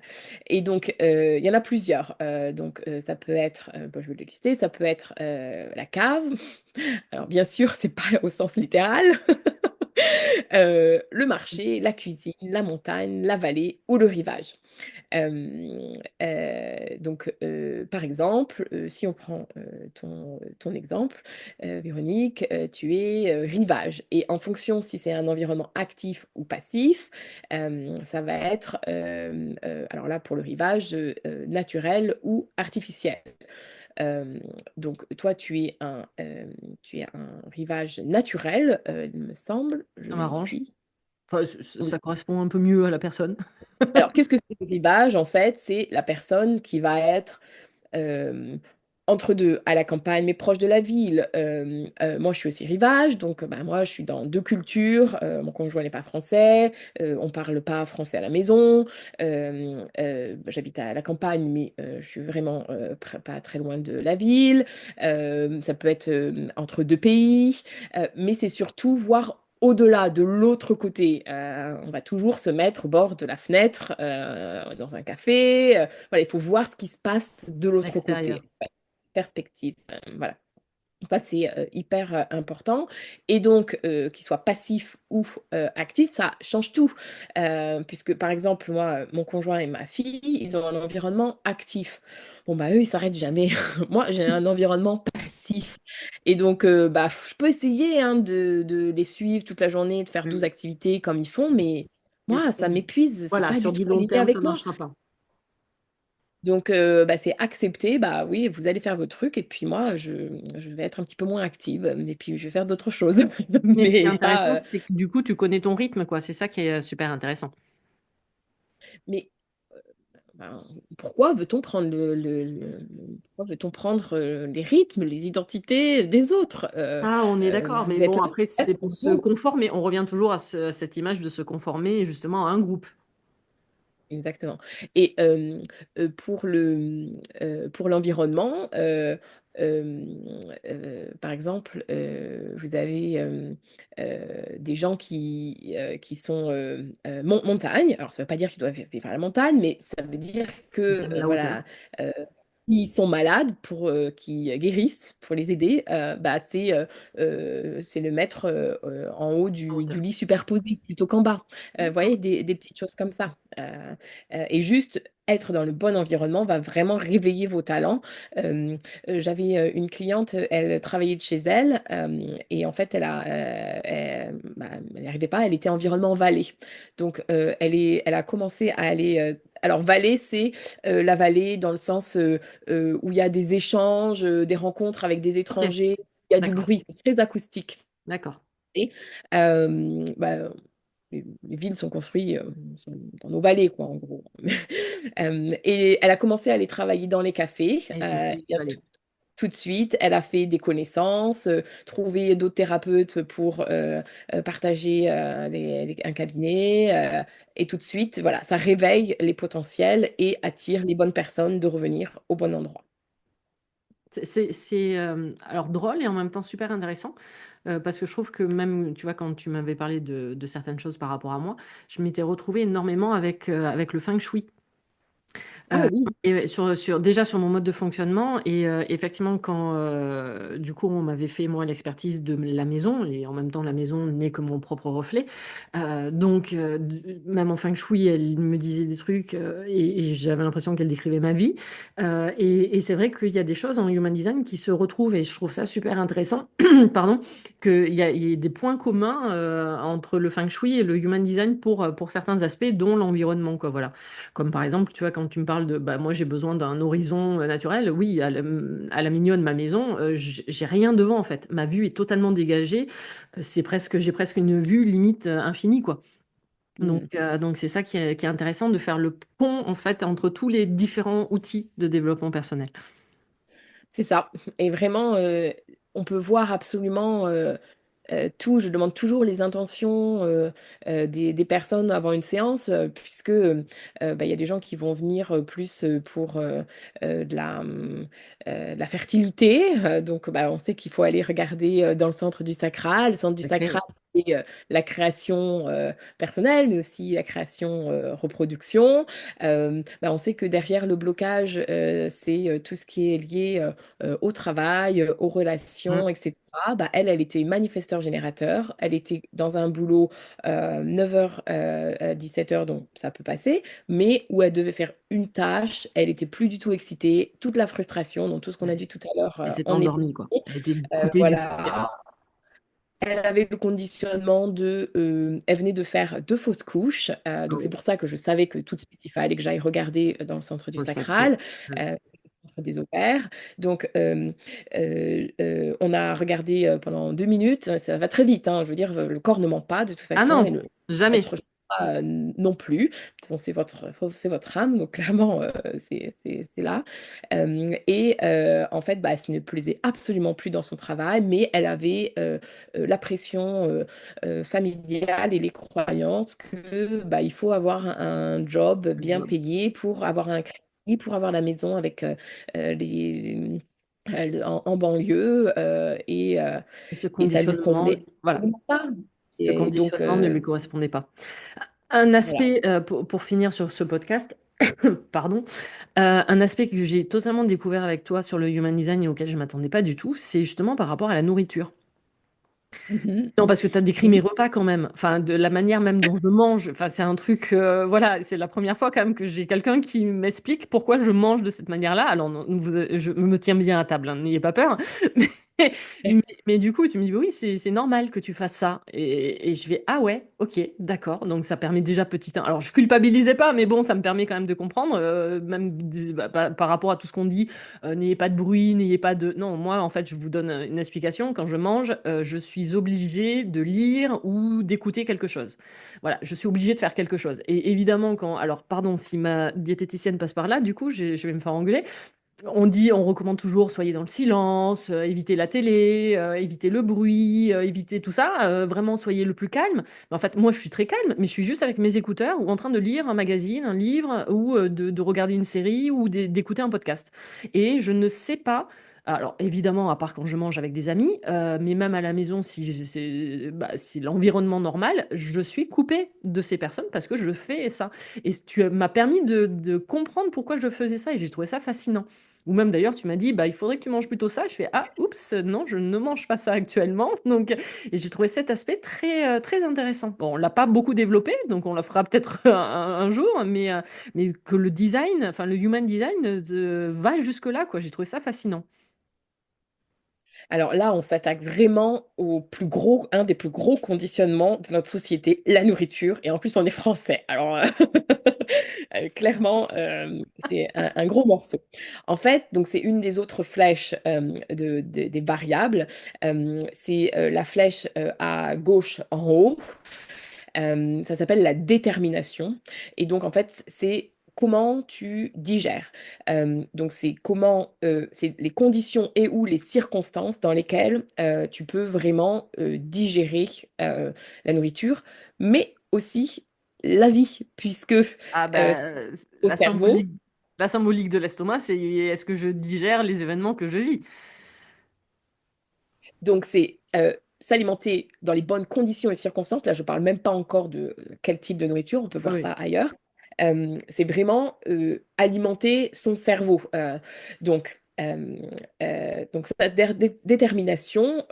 et donc il y en a plusieurs, donc ça peut être, bah, je vais les lister, ça peut être, la cave. Alors bien sûr, c'est pas au sens littéral. Le marché, la cuisine, la montagne, la vallée ou le rivage. Donc par exemple, si on prend, ton exemple, Véronique, tu es, rivage et en fonction si c'est un environnement actif ou passif, ça va être, alors là pour le rivage, naturel ou artificiel. Hem, donc toi tu es un rivage naturel, il me semble, je Ça m'arrange. vérifie. Enfin, Oui. ça correspond un peu mieux à la personne. Alors qu'est-ce que c'est le rivage? En fait, c'est la personne qui va être Hem, entre 2 à la campagne, mais proche de la ville. Moi, je suis aussi rivage, donc bah, moi, je suis dans 2 cultures. Mon conjoint n'est pas français, on parle pas français à la maison. J'habite à la campagne, mais je suis vraiment, pas très loin de la ville. Ça peut être, entre 2 pays, mais c'est surtout voir au-delà, de l'autre côté. On va toujours se mettre au bord de la fenêtre, dans un café, voilà, il faut voir ce qui se passe de l'autre côté. Extérieur. Ouais, perspective, voilà. Ça, c'est, hyper, important et donc qu'il soit passif ou actif, ça change tout. Puisque, par exemple, moi, mon conjoint et ma fille, ils ont un environnement actif. Bon, bah, eux, ils s'arrêtent jamais. Moi, j'ai un environnement passif et donc bah, je peux essayer, hein, de les suivre toute la journée, de faire 12 Mm. activités comme ils font, mais Mais moi, ça m'épuise, c'est voilà, pas sur du tout du long aligné terme, ça avec moi. marchera pas. Donc bah, c'est accepter, bah, oui, vous allez faire votre truc et puis moi, je vais être un petit peu moins active, et puis je vais faire d'autres choses. Mais ce qui est Mais intéressant, pas, c'est que du coup, tu connais ton rythme, quoi. C'est ça qui est super intéressant. mais ben, pourquoi veut-on prendre pourquoi veut-on prendre, les rythmes, les identités des autres? Ah, on est d'accord, mais Vous êtes bon, là après, peut-être c'est pour pour se vous. conformer. On revient toujours à cette image de se conformer justement à un groupe. Exactement et pour pour l'environnement, par exemple, vous avez des gens qui sont montagne. Alors, ça ne veut pas dire qu'ils doivent vivre à la montagne, mais ça veut dire Ils que, aiment la hauteur. voilà, euh, ils sont malades pour qu'ils guérissent, pour les aider. Bah, c'est le mettre en haut En du hauteur. lit superposé plutôt qu'en bas. Vous voyez, des petites choses comme ça. Et juste être dans le bon environnement va vraiment réveiller vos talents. Euh, J'avais une cliente, elle travaillait de chez elle et en fait, elle n'arrivait pas, elle était environnement vallée. Donc, elle a commencé à aller. Alors, vallée, c'est la vallée dans le sens où il y a des échanges, des rencontres avec des Ok, étrangers, il y a du d'accord, bruit, c'est très acoustique. d'accord. Et bah, les villes sont construites sont dans nos vallées, quoi, en gros. Et elle a commencé à aller travailler dans les cafés. Et c'est ce qu'il fallait. Tout de suite, elle a fait des connaissances, trouvé d'autres thérapeutes pour partager un cabinet. Et tout de suite, voilà, ça réveille les potentiels et attire les bonnes personnes de revenir au bon endroit. Alors drôle et en même temps super intéressant parce que je trouve que même, tu vois, quand tu m'avais parlé de certaines choses par rapport à moi, je m'étais retrouvée énormément avec le feng shui. Ah oui. Et déjà sur mon mode de fonctionnement, et effectivement, quand du coup on m'avait fait moi l'expertise de la maison, et en même temps la maison n'est que mon propre reflet, donc même en feng shui, elle me disait des trucs et j'avais l'impression qu'elle décrivait ma vie. Et c'est vrai qu'il y a des choses en human design qui se retrouvent, et je trouve ça super intéressant, pardon, qu'il y ait des points communs entre le feng shui et le human design pour certains aspects, dont l'environnement, quoi, voilà. Comme par exemple, tu vois, quand tu me parles de, bah, moi j'ai besoin d'un horizon naturel, oui, à la mignonne, ma maison, j'ai rien devant en fait. Ma vue est totalement dégagée. J'ai presque une vue limite infinie, quoi. Mm. Donc c'est ça qui est intéressant de faire le pont en fait entre tous les différents outils de développement personnel. C'est ça. Et vraiment, on peut voir absolument tout. Je demande toujours les intentions des personnes avant une séance, puisque bah, il y a des gens qui vont venir plus pour de la fertilité. Donc, bah, on sait qu'il faut aller regarder dans le centre du sacral. Le centre du La clé, sacral, c'est la création personnelle, mais aussi la création reproduction. Bah, on sait que derrière le blocage, c'est tout ce qui est lié au travail, aux mm, relations, etc. Bah, elle était manifesteur-générateur. Elle était dans un boulot 9h, 17h, donc ça peut passer, mais où elle devait faire une tâche. Elle était plus du tout excitée. Toute la frustration, donc tout ce qu'on a ouais. dit tout à l'heure, Elle s'est en est endormie, quoi. Elle était coûtée du quotidien. voilà. Elle avait le conditionnement de... elle venait de faire deux fausses couches. Ah Donc c'est oui, pour ça que je savais que tout de suite, il fallait que j'aille regarder dans le centre du pour le sacré. sacral, Mm. le centre des ovaires. Donc on a regardé pendant 2 minutes. Ça va très vite, hein. Je veux dire, le corps ne ment pas de toute Ah façon. Et non, jamais. votre choix, non plus. De toute façon, c'est votre âme. Donc clairement, c'est là. En fait, bah, elle ne plaisait absolument plus dans son travail, mais elle avait la pression familiale et les croyances que bah, il faut avoir un job bien payé pour avoir un crédit, pour avoir la maison avec les en banlieue Et ce et ça lui conditionnement, convenait voilà, absolument pas. ce Et donc conditionnement ne lui correspondait pas. Un voilà. aspect, pour finir sur ce podcast, pardon, un aspect que j'ai totalement découvert avec toi sur le human design et auquel je ne m'attendais pas du tout, c'est justement par rapport à la nourriture. Mhm. Non, parce que tu as décrit mes Oui. repas quand même, enfin, de la manière même dont je mange. Enfin, c'est un truc, voilà, c'est la première fois quand même que j'ai quelqu'un qui m'explique pourquoi je mange de cette manière-là. Alors, non, je me tiens bien à table, hein, n'ayez pas peur. Mais du coup, tu me dis, oui, c'est normal que tu fasses ça. Et je vais, ah ouais, ok, d'accord. Donc, ça permet déjà petit. Alors, je culpabilisais pas, mais bon, ça me permet quand même de comprendre, même par rapport à tout ce qu'on dit, n'ayez pas de bruit, n'ayez pas de. Non, moi, en fait, je vous donne une explication. Quand je mange, je suis obligée de lire ou d'écouter quelque chose. Voilà, je suis obligée de faire quelque chose. Et évidemment, quand. Alors, pardon, si ma diététicienne passe par là, du coup, je vais me faire engueuler. On dit, on recommande toujours, soyez dans le silence, évitez la télé, évitez le bruit, évitez tout ça, vraiment soyez le plus calme. Mais en fait, moi, je suis très calme, mais je suis juste avec mes écouteurs ou en train de lire un magazine, un livre, ou de regarder une série ou d'écouter un podcast. Et je ne sais pas. Alors évidemment, à part quand je mange avec des amis, mais même à la maison, si l'environnement normal, je suis coupée de ces personnes parce que je fais ça. Et tu m'as permis de comprendre pourquoi je faisais ça et j'ai trouvé ça fascinant. Ou même d'ailleurs, tu m'as dit, bah, il faudrait que tu manges plutôt ça. Je fais, ah, oups, non, je ne mange pas ça actuellement. Donc, et j'ai trouvé cet aspect très intéressant. Bon, on l'a pas beaucoup développé, donc on le fera peut-être un jour, mais que le design, enfin le human design, va jusque-là, quoi. J'ai trouvé ça fascinant. Alors là, on s'attaque vraiment au plus gros, un des plus gros conditionnements de notre société, la nourriture. Et en plus, on est français. Alors, clairement, c'est un gros morceau. En fait, donc c'est une des autres flèches des variables. C'est la flèche à gauche en haut. Ça s'appelle la détermination. Et donc, en fait, c'est comment tu digères. Donc, c'est les conditions et ou les circonstances dans lesquelles tu peux vraiment digérer la nourriture, mais aussi la vie, puisque Ah c'est ben, au cerveau. la symbolique de l'estomac, c'est est-ce que je digère les événements que je vis? Donc, c'est s'alimenter dans les bonnes conditions et circonstances. Là, je ne parle même pas encore de quel type de nourriture, on peut voir Oui. ça ailleurs. C'est vraiment alimenter son cerveau. Donc cette détermination,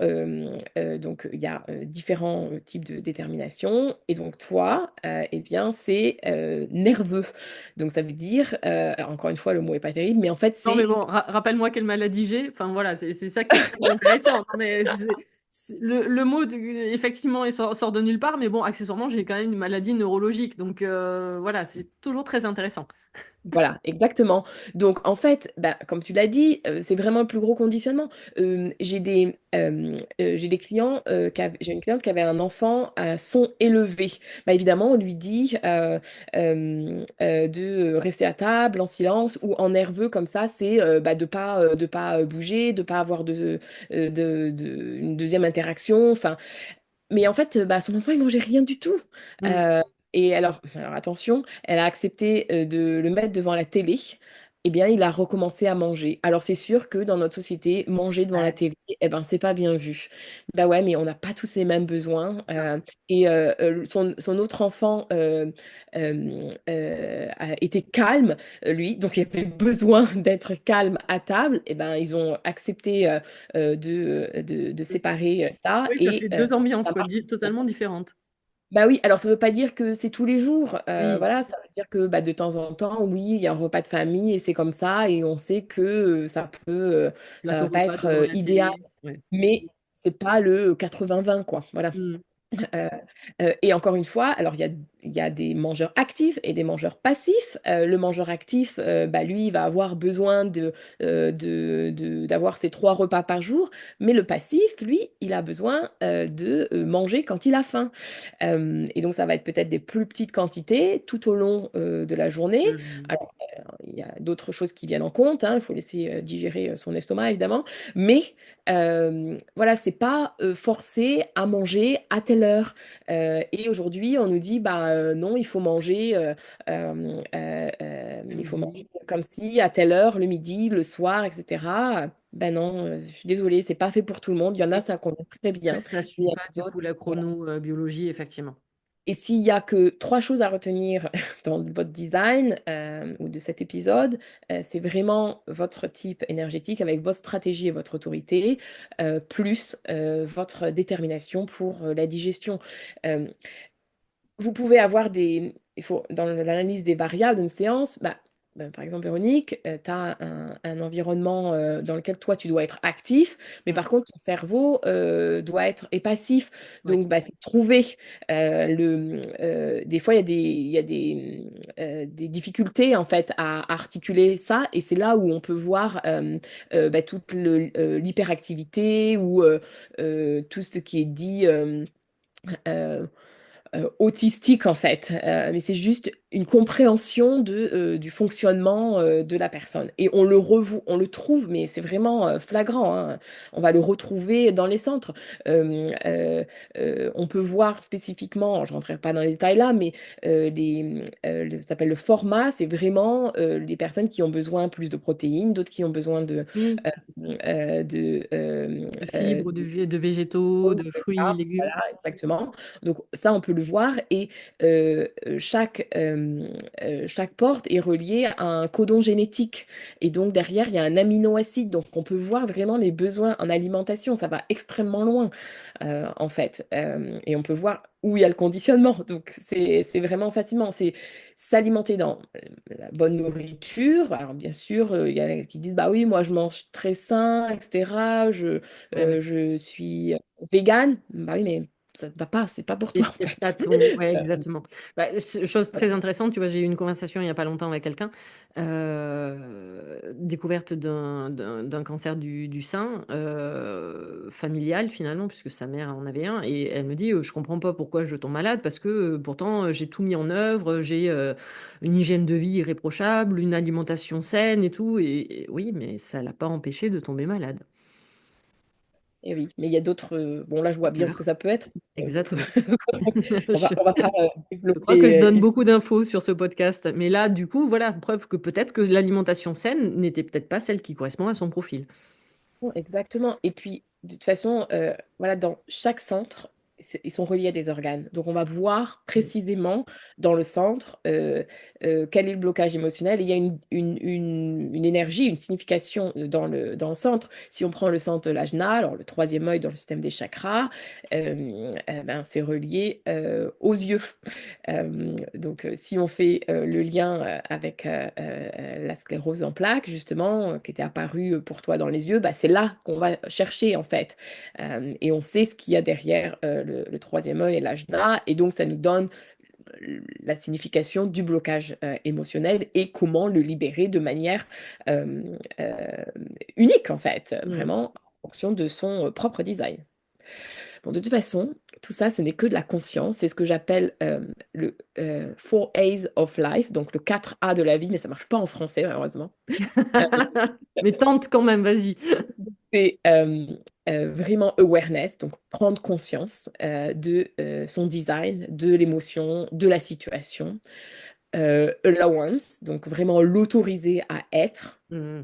donc il y a différents types de détermination. Et donc toi, eh bien, c'est nerveux. Donc ça veut dire, alors encore une fois, le mot est pas terrible, mais en fait, Non, mais c'est bon, rappelle-moi quelle maladie j'ai. Enfin, voilà, c'est ça qui est très intéressant. Non, mais le mot, effectivement, il sort de nulle part, mais bon, accessoirement, j'ai quand même une maladie neurologique. Donc, voilà, c'est toujours très intéressant. Voilà, exactement. Donc, en fait, bah, comme tu l'as dit, c'est vraiment le plus gros conditionnement. J'ai des clients, j'ai une cliente qui avait un enfant à son élevé. Bah, évidemment, on lui dit de rester à table en silence ou en nerveux comme ça, c'est bah, de pas bouger, de pas avoir une deuxième interaction. Enfin, mais en fait, bah, son enfant, il mangeait rien du tout. Mm. Euh, et alors attention, elle a accepté de le mettre devant la télé. Eh bien, il a recommencé à manger. Alors, c'est sûr que dans notre société, manger devant la Ouais, télé, eh ben, c'est pas bien vu. Bah ouais, mais on n'a pas tous les mêmes besoins. non. Son autre enfant a été calme, lui, donc il avait besoin d'être calme à table. Eh ben, ils ont accepté de séparer ça Oui, ça et fait deux ambiances, ça quoi, marche. totalement différentes. Bah oui, alors ça veut pas dire que c'est tous les jours. Oui, Voilà, ça veut dire que bah, de temps en temps, oui, il y a un repas de famille et c'est comme ça et on sait que ça plateau va pas repas être devant la idéal, télé. Ouais. mais c'est pas le 80-20 quoi. Voilà. Mm. Euh, et encore une fois, alors il y a des mangeurs actifs et des mangeurs passifs. Le mangeur actif, bah, lui, il va avoir besoin d'avoir ses 3 repas par jour, mais le passif, lui, il a besoin de manger quand il a faim. Et donc, ça va être peut-être des plus petites quantités tout au long de la journée. Mm. Alors, il y a d'autres choses qui viennent en compte, hein. Il faut laisser digérer son estomac, évidemment. Mais voilà, c'est pas forcé à manger à telle heure. Et aujourd'hui, on nous dit, bah non, Le il faut midi. manger comme si à telle heure, le midi, le soir, etc. Ben non, je suis désolée, c'est pas fait pour tout le monde. Il y en a, Et ça convient très plus, bien. ça Il suit y a pas, du d'autres, coup, la voilà. chronobiologie, effectivement. Et s'il y a que 3 choses à retenir dans votre design ou de cet épisode, c'est vraiment votre type énergétique avec votre stratégie et votre autorité, plus votre détermination pour la digestion. Euh, Vous pouvez avoir dans l'analyse des variables d'une séance, par exemple, Véronique, tu as un environnement dans lequel toi, tu dois être actif, mais Mm. par contre, ton cerveau est passif. Ouais. Donc, bah, c'est trouver des fois, il y a des difficultés, en fait, à articuler ça, et c'est là où on peut voir toute l'hyperactivité ou tout ce qui est dit... euh, autistique en fait. Mais c'est juste une compréhension du fonctionnement de la personne. Et on le trouve, mais c'est vraiment flagrant, hein. On va le retrouver dans les centres. Euh, euh, on peut voir spécifiquement, je ne rentrerai pas dans les détails là, mais ça s'appelle le format, c'est vraiment les personnes qui ont besoin plus de protéines, d'autres qui ont besoin Oui, euh, de, de fibres, de végétaux, de fruits, légumes. voilà, exactement. Donc ça, on peut le voir et chaque porte est reliée à un codon génétique. Et donc derrière, il y a un aminoacide. Donc on peut voir vraiment les besoins en alimentation. Ça va extrêmement loin, en fait. Et on peut voir où il y a le conditionnement. Donc c'est vraiment fascinant. C'est s'alimenter dans la bonne nourriture. Alors bien sûr, il y en a qui disent, bah oui, moi je mange très sain, etc. Ouais, mais Je suis vegan. Bah oui, mais ça ne va pas, c'est pas pour et toi en c'est pas fait. ton. Ouais, Euh, exactement. Bah, chose très intéressante, tu vois, j'ai eu une conversation il n'y a pas longtemps avec quelqu'un, découverte d'un cancer du sein familial finalement, puisque sa mère en avait un, et elle me dit, je comprends pas pourquoi je tombe malade, parce que pourtant j'ai tout mis en œuvre, j'ai une hygiène de vie irréprochable, une alimentation saine et tout, et oui, mais ça l'a pas empêché de tomber malade. et oui, mais il y a d'autres. Bon, là, je vois bien ce que Facteur. ça peut être. Euh, Exactement. on va pas Je crois que je développer donne ici. beaucoup d'infos sur ce podcast, mais là, du coup, voilà, preuve que peut-être que l'alimentation saine n'était peut-être pas celle qui correspond à son profil. Exactement. Et puis, de toute façon, voilà, dans chaque centre, ils sont reliés à des organes. Donc, on va voir Mm. précisément dans le centre quel est le blocage émotionnel. Et il y a une énergie, une signification dans le centre. Si on prend le centre de l'ajna, alors le troisième œil dans le système des chakras, ben, c'est relié aux yeux. Donc, si on fait le lien avec la sclérose en plaques, justement, qui était apparue pour toi dans les yeux, bah, c'est là qu'on va chercher, en fait. Et on sait ce qu'il y a derrière le troisième œil et l'ajna, et donc ça nous donne la signification du blocage émotionnel et comment le libérer de manière euh, euh, unique, en fait, Mm. vraiment en fonction de son propre design. Bon, de toute façon, tout ça, ce n'est que de la conscience. C'est ce que j'appelle le Four A's of Life, donc le 4A de la vie, mais ça marche pas en français, malheureusement. Euh, Mais tente quand même, vas-y. c'est vraiment awareness, donc prendre conscience de son design, de l'émotion, de la situation. Allowance, donc vraiment l'autoriser à être. Mm.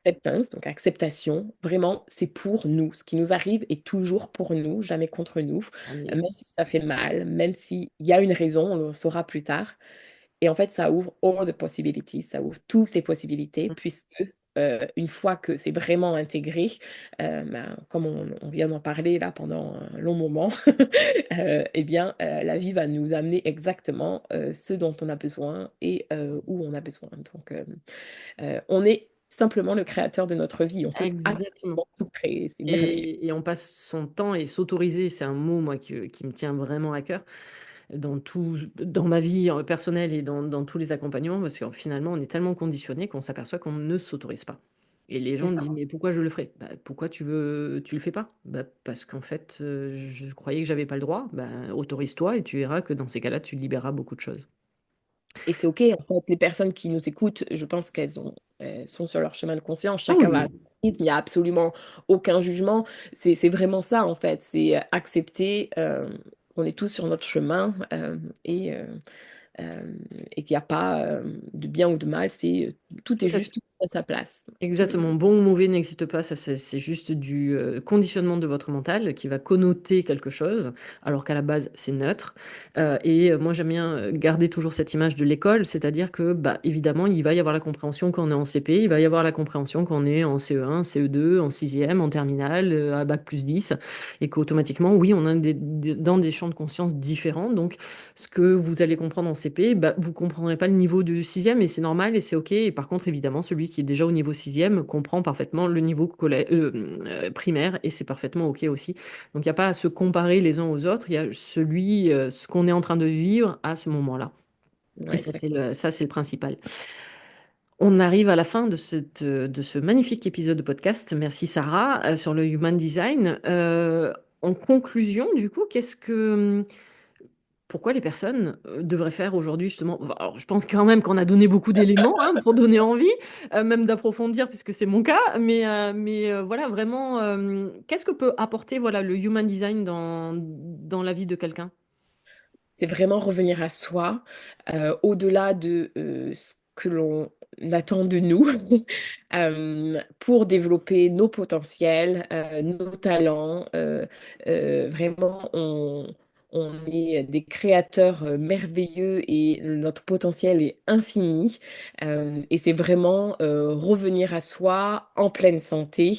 Acceptance, donc acceptation, vraiment, c'est pour nous. Ce qui nous arrive est toujours pour nous, jamais contre nous. Ah, mais Même si ça fait mal, même s'il y a une raison, on le saura plus tard. Et en fait, ça ouvre all the possibilities, ça ouvre toutes les possibilités, puisque une fois que c'est vraiment intégré, ben, comme on vient d'en parler là pendant un long moment, eh bien, la vie va nous amener exactement ce dont on a besoin et où on a besoin. Donc, on est simplement le créateur de notre vie. On peut Exactement. absolument tout créer. C'est merveilleux. Et on passe son temps et s'autoriser, c'est un mot, moi, qui me tient vraiment à cœur dans tout, dans ma vie personnelle et dans tous les accompagnements, parce que finalement, on est tellement conditionné qu'on s'aperçoit qu'on ne s'autorise pas. Et les C'est gens me ça. disent, mais pourquoi je le ferais? Bah, pourquoi tu le fais pas? Bah, parce qu'en fait, je croyais que j'avais pas le droit. Bah, autorise-toi et tu verras que dans ces cas-là, tu libéreras beaucoup de choses. Et c'est OK. En fait, les personnes qui nous écoutent, je pense elles sont sur leur chemin de conscience. Ah Chacun va à oui, son rythme. Il n'y a absolument aucun jugement. C'est vraiment ça, en fait. C'est accepter qu'on est tous sur notre chemin euh, et qu'il n'y a pas de bien ou de mal. Tout est tout à juste fait. tout à sa place. Exactement, bon ou mauvais n'existe pas, ça c'est juste du conditionnement de votre mental qui va connoter quelque chose, alors qu'à la base c'est neutre. Moi j'aime bien garder toujours cette image de l'école, c'est-à-dire que bah, évidemment il va y avoir la compréhension quand on est en CP, il va y avoir la compréhension quand on est en CE1, CE2, en sixième, en terminale, à bac+10, et qu'automatiquement oui on a dans des champs de conscience différents, donc ce que vous allez comprendre en CP, bah, vous comprendrez pas le niveau du sixième et c'est normal et c'est OK. Et par contre, évidemment, celui qui est déjà au niveau sixième comprend parfaitement le niveau primaire et c'est parfaitement OK aussi. Donc, il n'y a pas à se comparer les uns aux autres. Il y a ce qu'on est en train de vivre à ce moment-là. Et Ouais, ça, exactement. ça, c'est le principal. On arrive à la fin de ce magnifique épisode de podcast. Merci Sarah, sur le Human Design. En conclusion, du coup, pourquoi les personnes devraient faire aujourd'hui justement. Alors, je pense quand même qu'on a donné beaucoup d'éléments hein, pour donner envie, même d'approfondir, puisque c'est mon cas. Mais voilà, vraiment, qu'est-ce que peut apporter voilà, le human design dans la vie de quelqu'un? C'est vraiment revenir à soi, au-delà de, ce que l'on attend de nous, pour développer nos potentiels, nos talents. Vraiment, on est des créateurs, merveilleux et notre potentiel est infini. Et c'est vraiment, revenir à soi en pleine santé.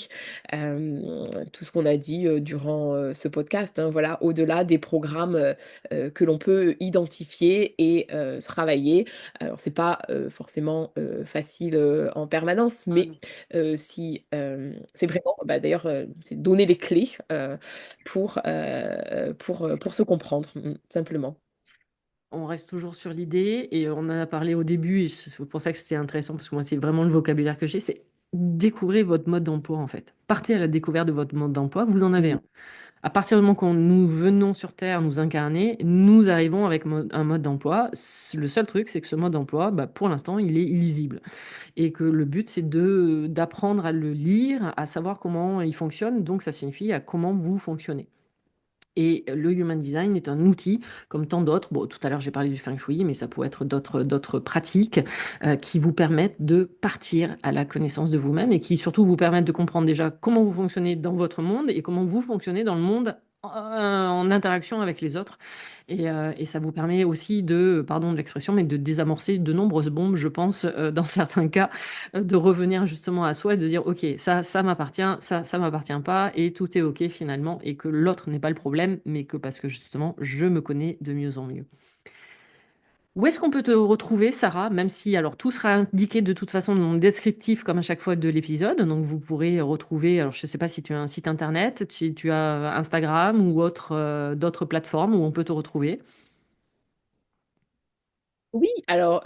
Tout ce qu'on a dit, durant, ce podcast, hein, voilà, au-delà des programmes, que l'on peut identifier et travailler. Alors, c'est pas forcément facile en permanence, Ah mais non. si c'est vraiment, bah, d'ailleurs, c'est donner les clés pour se comprendre, simplement. On reste toujours sur l'idée et on en a parlé au début et c'est pour ça que c'est intéressant parce que moi c'est vraiment le vocabulaire que j'ai, c'est découvrir votre mode d'emploi en fait. Partez à la découverte de votre mode d'emploi, vous en avez Mm. un. À partir du moment où nous venons sur Terre nous incarner, nous arrivons avec un mode d'emploi. Le seul truc, c'est que ce mode d'emploi, bah, pour l'instant, il est illisible. Et que le but, c'est d'apprendre à le lire, à savoir comment il fonctionne. Donc, ça signifie à comment vous fonctionnez. Et le Human Design est un outil, comme tant d'autres. Bon, tout à l'heure, j'ai parlé du Feng Shui, mais ça peut être d'autres pratiques qui vous permettent de partir à la connaissance de vous-même et qui surtout vous permettent de comprendre déjà comment vous fonctionnez dans votre monde et comment vous fonctionnez dans le monde en interaction avec les autres. Et ça vous permet aussi de, pardon de l'expression, mais de désamorcer de nombreuses bombes, je pense, dans certains cas, de revenir justement à soi et de dire, OK, ça m'appartient, ça m'appartient pas, et tout est OK finalement, et que l'autre n'est pas le problème, mais que parce que justement, je me connais de mieux en mieux. Où est-ce qu'on peut te retrouver, Sarah? Même si, alors, tout sera indiqué de toute façon dans le descriptif, comme à chaque fois de l'épisode. Donc, vous pourrez retrouver, alors, je ne sais pas si tu as un site internet, si tu as Instagram ou d'autres plateformes où on peut te retrouver. Oui, alors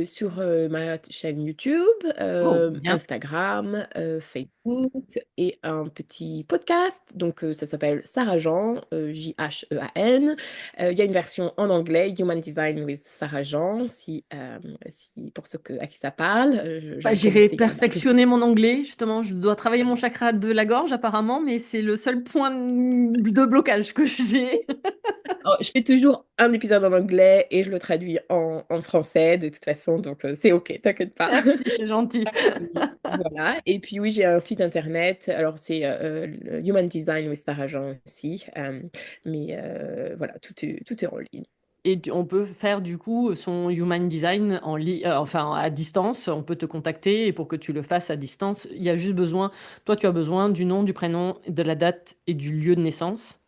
sur ma chaîne YouTube, Oh, bien. Instagram, Facebook et un petit podcast. Donc ça s'appelle Sarah Jean, Jehan. Il y a une version en anglais, Human Design with Sarah Jean, si pour ceux à qui ça parle. Bah, J'avais j'irai commencé il y a un petit peu. perfectionner mon anglais, justement. Je dois travailler mon chakra de la gorge, apparemment, mais c'est le seul point de blocage que j'ai. Oh, je fais toujours un épisode en anglais et je le traduis en français de toute façon, donc c'est OK, t'inquiète pas. Merci, c'est gentil. Voilà, et puis oui, j'ai un site internet, alors c'est le Human Design with Sarah Jean aussi, mais voilà, tout est en ligne. Et on peut faire du coup son human design enfin à distance. On peut te contacter et pour que tu le fasses à distance, il y a juste besoin, toi tu as besoin du nom, du prénom, de la date et du lieu de naissance.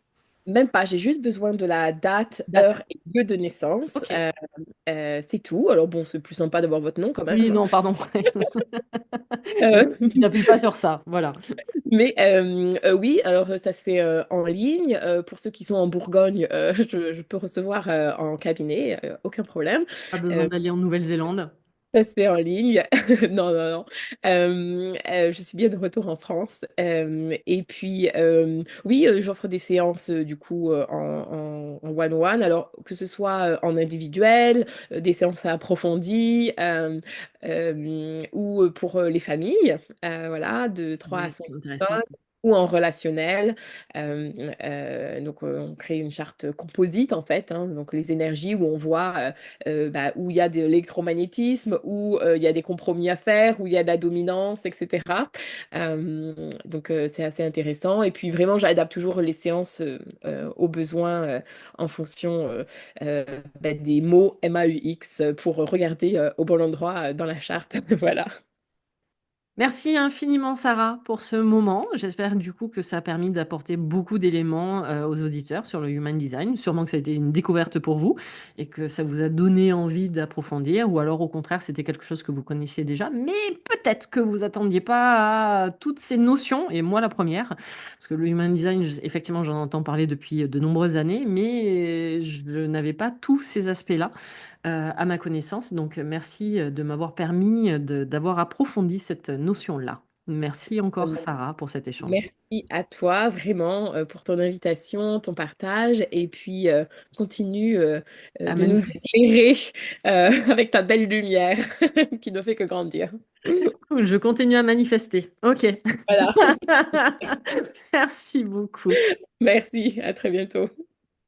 Même pas, j'ai juste besoin de la date, Date. heure et lieu de naissance, Ok. c'est tout. Alors bon, c'est plus sympa d'avoir votre nom quand Oui, même. non, pardon. Euh, J'appuie pas sur ça. Voilà. Mais oui, alors ça se fait en ligne. Pour ceux qui sont en Bourgogne, je peux recevoir en cabinet, aucun problème. Pas besoin Euh, d'aller en Nouvelle-Zélande. Ça se fait en ligne. Non, non, non. Je suis bien de retour en France. Et puis, oui, j'offre des séances du coup en one-one. Alors, que ce soit en individuel, des séances approfondies, ou pour les familles, voilà, de 3 à Oui, 5 c'est intéressant. personnes. Ou en relationnel. Donc, on crée une charte composite, en fait, hein, donc les énergies où on voit bah, où il y a de l'électromagnétisme, où il y a des compromis à faire, où il y a de la dominance, etc. Donc c'est assez intéressant. Et puis vraiment, j'adapte toujours les séances aux besoins en fonction bah, des mots MAUX pour regarder au bon endroit dans la charte. Voilà. Merci infiniment, Sarah, pour ce moment. J'espère du coup que ça a permis d'apporter beaucoup d'éléments aux auditeurs sur le Human Design. Sûrement que ça a été une découverte pour vous et que ça vous a donné envie d'approfondir, ou alors au contraire, c'était quelque chose que vous connaissiez déjà, mais peut-être que vous attendiez pas à toutes ces notions, et moi la première, parce que le Human Design, effectivement, j'en entends parler depuis de nombreuses années, mais je n'avais pas tous ces aspects-là à ma connaissance. Donc, merci de m'avoir permis d'avoir approfondi cette notion-là. Merci encore, Hem, Sarah, pour cet échange. Merci à toi vraiment, pour ton invitation, ton partage et puis, continue, À de nous manifester. éclairer, avec ta belle lumière qui ne fait que grandir. Cool, je continue à manifester. Ok. Voilà. Merci beaucoup. Merci, à très bientôt.